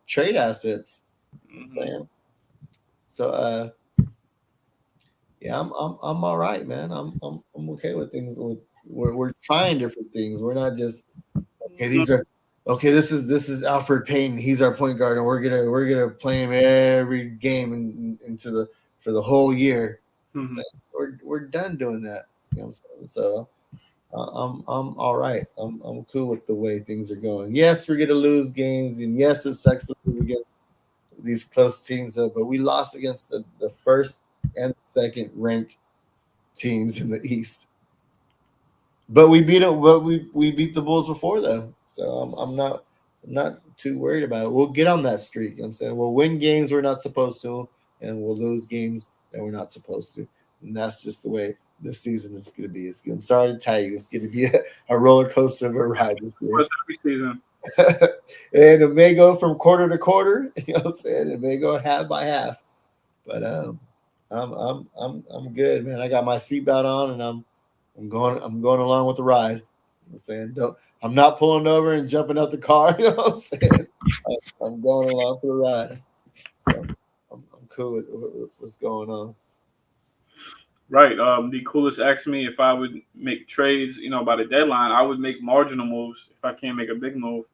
trade assets. I'm Mm-hmm. saying so. Yeah, I'm all right, man. I'm okay with things. We're trying different things. We're not just okay. These are okay. This is Alfred Payton. He's our point guard, and we're gonna play him every game into the for the whole year. Mm-hmm. So we're done doing that. You know what I'm saying? So I'm all right. I'm cool with the way things are going. Yes, we're gonna lose games, and yes, it sucks to lose against these close teams, but we lost against the first and second ranked teams in the East. But we beat it. But we beat the Bulls before though, so I'm not too worried about it. We'll get on that streak. You know what I'm saying we'll win games we're not supposed to, and we'll lose games that we're not supposed to, and that's just the way this season is going to be. I'm sorry to tell you, it's going to be a roller coaster of a ride this year. First every season. And it may go from quarter to quarter. You know what I'm saying? It may go half by half. But I'm good, man. I got my seatbelt on, and I'm going along with the ride. You know what I'm saying I'm not pulling over and jumping out the car. You know what I'm saying? I'm going along for the ride. So I'm cool with what's going on. Right. The coolest asked me if I would make trades, by the deadline. I would make marginal moves if I can't make a big move,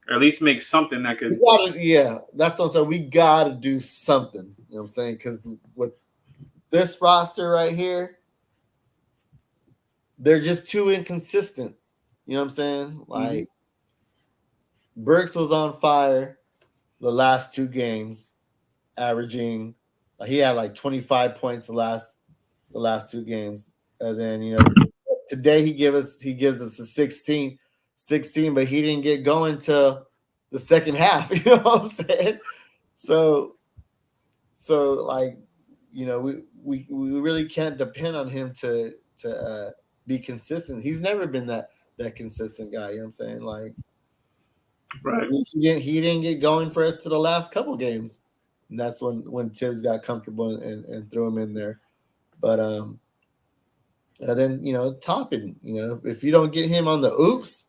or at least make something that We could. gotta, yeah, that's what I'm saying. We gotta do something. You know what I'm saying? Because with this roster right here, they're just too inconsistent. You know what I'm saying? Mhm. Like Burks was on fire the last two games, averaging he had like 25 points the last two games. And then today he gives us a 16, but he didn't get going till the second half. You know what I'm saying? So like we really can't depend on him to be consistent. He's never been that consistent guy. You know what I'm saying? Like Right. he didn't get going for us to the last couple games, and that's when Tibbs got comfortable and threw him in there. But and then Toppin, if you don't get him on the oops,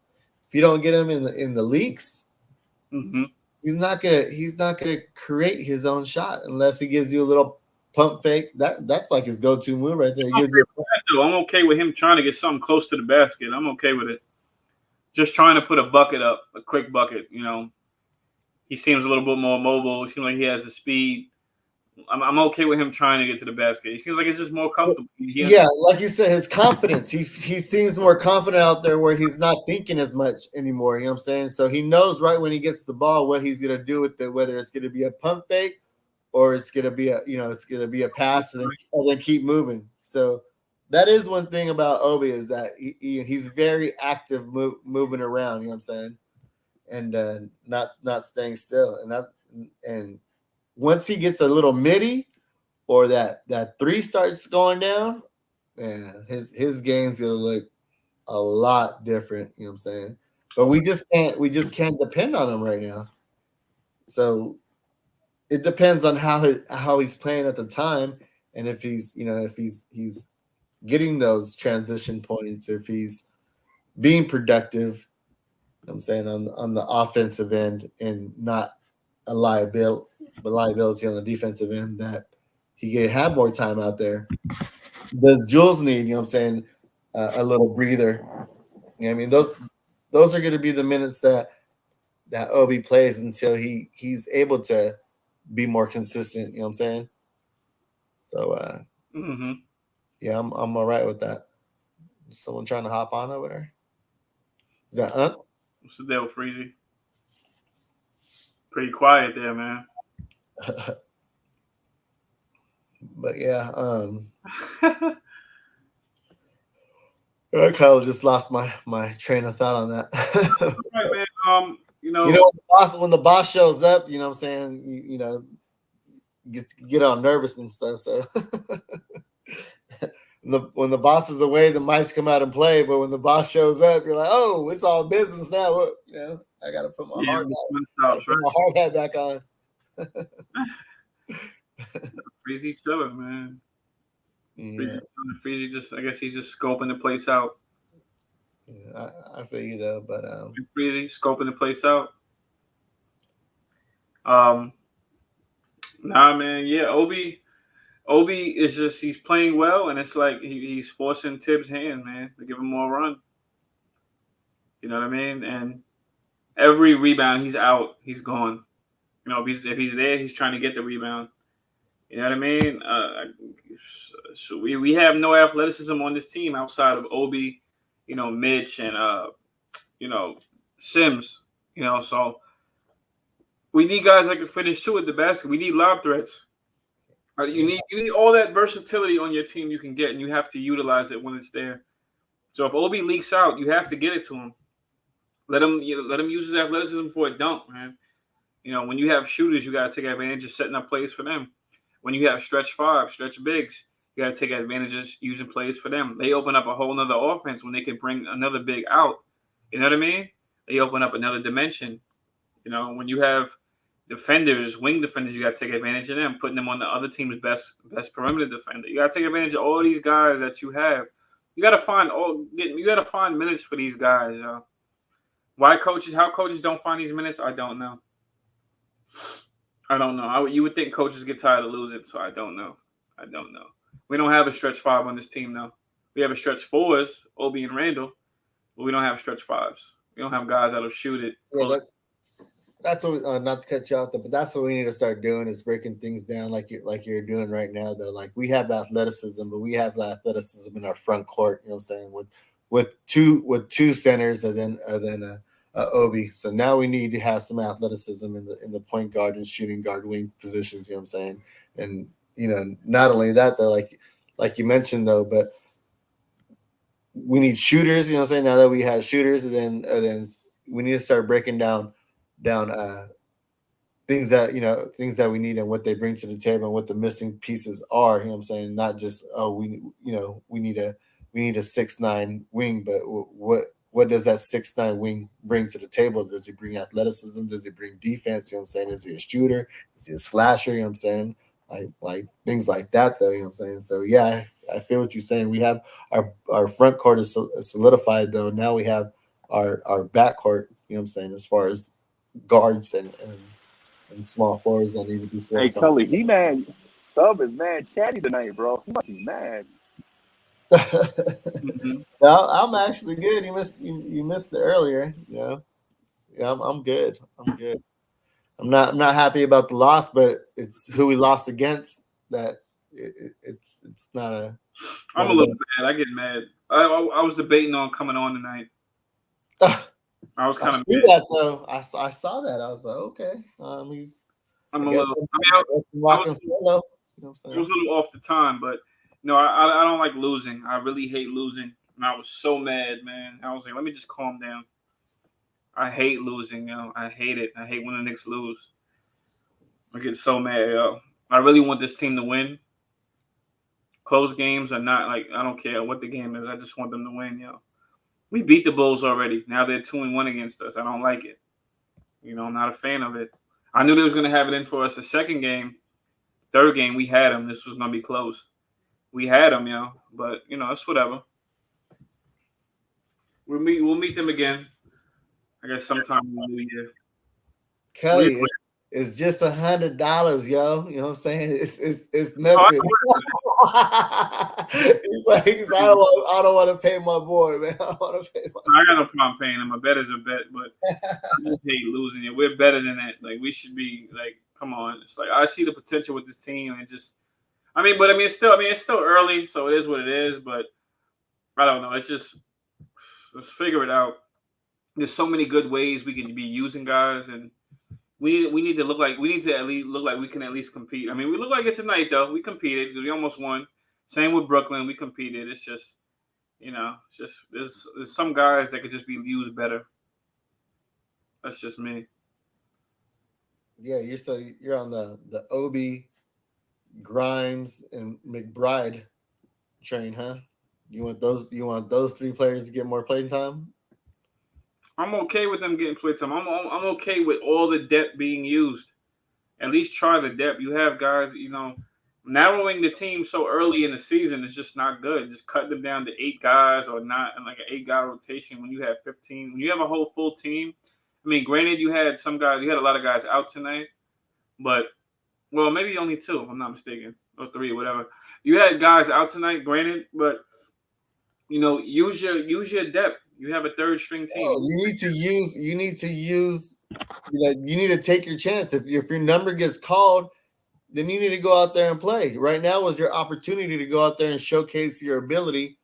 if you don't get him in the leaks, Hmm. he's not gonna create his own shot unless he gives you a little pump fake. That's like his go-to move right there. He gives you I'm okay with him trying to get something close to the basket. I'm okay with it. Just trying to put a bucket up, a quick bucket. He seems a little bit more mobile. He seems like he has the speed. I'm okay with him trying to get to the basket. He seems like he's just more comfortable. yeah, like you said, his confidence. He seems more confident out there where he's not thinking as much anymore. You know what I'm saying? So he knows right when he gets the ball what he's gonna do with it, whether it's gonna be a pump fake or it's gonna be a pass and then keep moving. So that is one thing about Obi is that he's very active moving around. You know what I'm saying? And not staying still. And once he gets a little midi or that three starts going down, man, his game's gonna look a lot different. You know what I'm saying? But we just can't depend on him right now. So it depends on how he's playing at the time, and if he's getting those transition points, if he's being productive. I'm saying on the offensive end and not a liability on the defensive end that he could have more time out there. Does Jules need, you know what I'm saying, a little breather? You know what I mean? Those are going to be the minutes that Obi plays until he's able to be more consistent, you know what I'm saying? So Mm-hmm. yeah, I'm all right with that. Someone trying to hop on over there? Is that Unc? What's the deal, Freezy? Pretty quiet there, man. But yeah, I kind of just lost my train of thought on that. Right, man. You know, when the boss shows up, you know what I'm saying, you know, get all nervous and stuff. So when the boss is away, the mice come out and play. But when the boss shows up, you're like, oh, it's all business now. What, you know, I gotta put my hard hat back on. Freezy chilling, man. Yeah. Freezy just, I guess he's just scoping the place out. Yeah, I feel you though, but Freezy scoping the place out. Nah, man. Yeah, Obi is just he's playing well, and it's like he's forcing Tibbs' hand, man, to give him more run. You know what I mean? And every rebound he's out, he's gone. You know, if he's there, he's trying to get the rebound. You know what I mean? So we have no athleticism on this team outside of Obi, you know, Mitch and you know, Sims. You know, so we need guys that can finish too at the basket. We need lob threats. You need all that versatility on your team you can get, and you have to utilize it when it's there. So if Obi leaks out, you have to get it to him. Let him use his athleticism for a dunk, man. You know, when you have shooters, you got to take advantage of setting up plays for them. When you have stretch bigs, you got to take advantage of using plays for them. They open up a whole nother offense when they can bring another big out. You know what I mean? They open up another dimension. You know, when you have wing defenders, you got to take advantage of them, putting them on the other team's best perimeter defender. You got to take advantage of all these guys that you have. You got to find minutes for these guys. How coaches don't find these minutes, I don't know. You would think coaches get tired of losing, so I don't know. We don't have a stretch five on this team, though. We have a stretch fours, Obi and Randall, but we don't have stretch fives. We don't have guys that'll shoot it. Yeah, that's what, not to cut you off, but that's what we need to start doing is breaking things down like you're doing right now. Though, like we have athleticism, but we have athleticism in our front court. You know what I'm saying? With two centers and then Obi. So now we need to have some athleticism in the point guard and shooting guard wing positions. You know what I'm saying? And you know, not only that though, like you mentioned though, but we need shooters. You know what I'm saying? Now that we have shooters, and then we need to start breaking down things that we need and what they bring to the table and what the missing pieces are. You know what I'm saying? Not just we need a 6'9" wing, but what does that 6'9" wing bring to the table? Does he bring athleticism? Does he bring defense? You know what I'm saying? Is he a shooter? Is he a slasher? You know what I'm saying? Like things like that though. You know what I'm saying? So yeah, I feel what you're saying. We have our front court is solidified though. Now we have our back court. You know what I'm saying? As far as guards and small forwards that need to be solidified. Hey, Culley, he mad. Sub is mad chatty tonight, bro. He must be mad. I'm actually good. You missed it earlier. Yeah, I'm good. I'm not happy about the loss, but it's who we lost against. That it's not a. I'm a little mad. I get mad. I was debating on coming on tonight. I was kind of see that though. I saw that. I was like, okay. I'm a little. I was a little off the time, but no, I don't like losing. I really hate losing, and I was so mad, man. I was like, let me just calm down. I hate losing, I hate it. I hate when the Knicks lose. I get so mad, I really want this team to win. Close games or not, like I don't care what the game is. I just want them to win, We beat the Bulls already. Now they're 2-1 against us. I don't like it. I'm not a fan of it. I knew they was going to have it in for us the second game. Third game, we had them. This was going to be close. We had them, but, it's whatever. We'll meet them again. I guess sometime in the new year. Culley, it's just $100, yo. You know what I'm saying? It's nothing. He's like, I don't want to pay my boy, man. I don't want to pay my I got no problem paying him. A bet is a bet, but I just hate losing it. We're better than that. Like we should be like, come on. It's like I see the potential with this team, and just, it's still early, so it is what it is. But I don't know. It's just let's figure it out. There's so many good ways we can be using guys, and we need to at least look like we can at least compete. I mean, we look like it tonight though. We competed. We almost won. Same with Brooklyn. We competed. It's just, there's some guys that could just be used better. That's just me. Yeah, you're on the Obi, Grimes, and McBride train, huh? You want those three players to get more playing time? I'm okay with them getting play time. I'm okay with all the depth being used. At least try the depth. You have guys, narrowing the team so early in the season is just not good. Just cut them down to 8 guys or not, and like an 8-guy rotation when you have 15. When you have a whole full team. I mean, granted, you had a lot of guys out tonight, but maybe only 2, if I'm not mistaken, or 3, whatever. You had guys out tonight, granted, but use your depth. You have a third string team. Oh, you need to take your chance. If your number gets called, then you need to go out there and play. Right now was your opportunity to go out there and showcase your ability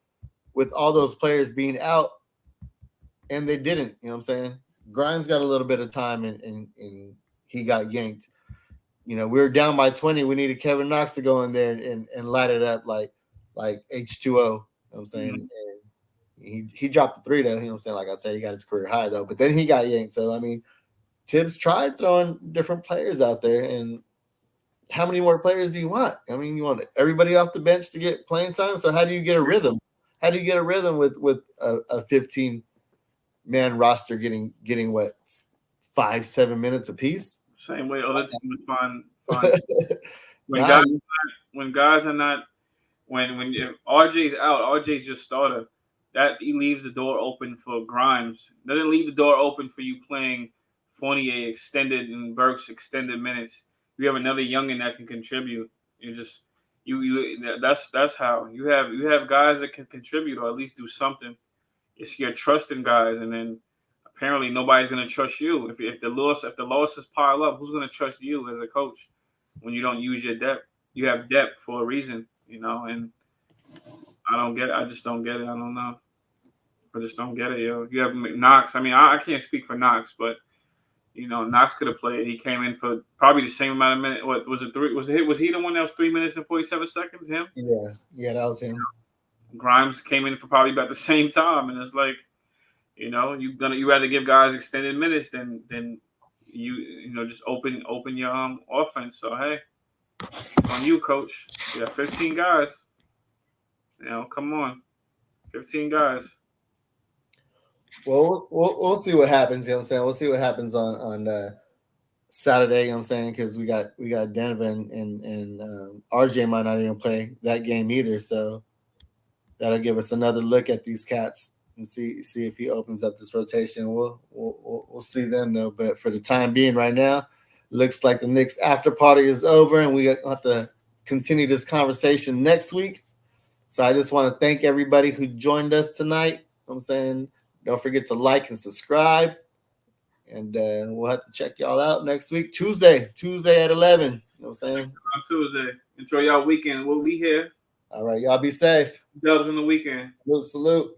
with all those players being out, and they didn't. You know what I'm saying? Grimes got a little bit of time, and he got yanked. We were down by 20. We needed Kevin Knox to go in there and light it up like H2O. You know what I'm saying? And he dropped the 3 though. You know what I'm saying? Like I said, he got his career high though. But then he got yanked. So Tibbs tried throwing different players out there, and how many more players do you want? You want everybody off the bench to get playing time. So how do you get a rhythm? How do you get a rhythm with a 15-man roster getting what 5-7 minutes apiece? Same way other teams find when guys are not when RJ's out, RJ's your starter. That he leaves the door open for Grimes. Doesn't leave the door open for you playing Fournier extended and Burks extended minutes. You have another youngin that can contribute. That's how you have guys that can contribute or at least do something. It's your trusting guys, and then apparently nobody's gonna trust you. If the losses pile up, who's gonna trust you as a coach when you don't use your depth? You have depth for a reason, and I don't get it. I just don't get it. I don't know. I just don't get it, yo. You have Knox. I can't speak for Knox, but Knox could have played. He came in for probably the same amount of minutes. What was it? 3? Was he the one that was 3 minutes and 47 seconds? Him? Yeah, that was him. Grimes came in for probably about the same time, and it's like, you rather give guys extended minutes than you just open your offense. So hey, on you, coach. You got 15 guys. Come on, 15 guys. Well, we'll see what happens. You know what I'm saying? We'll see what happens on Saturday. You know what I'm saying? Because we got Denver and RJ might not even play that game either. So that'll give us another look at these cats and see if he opens up this rotation. We'll see then though. But for the time being, right now, looks like the Knicks after party is over, and we have to continue this conversation next week. So I just want to thank everybody who joined us tonight. You know what I'm saying? Don't forget to like and subscribe. And we'll have to check y'all out next week. Tuesday at 11. You know what I'm saying? On Tuesday. Enjoy y'all weekend. We'll be here. All right. Y'all be safe. Dubs on the weekend. Salute.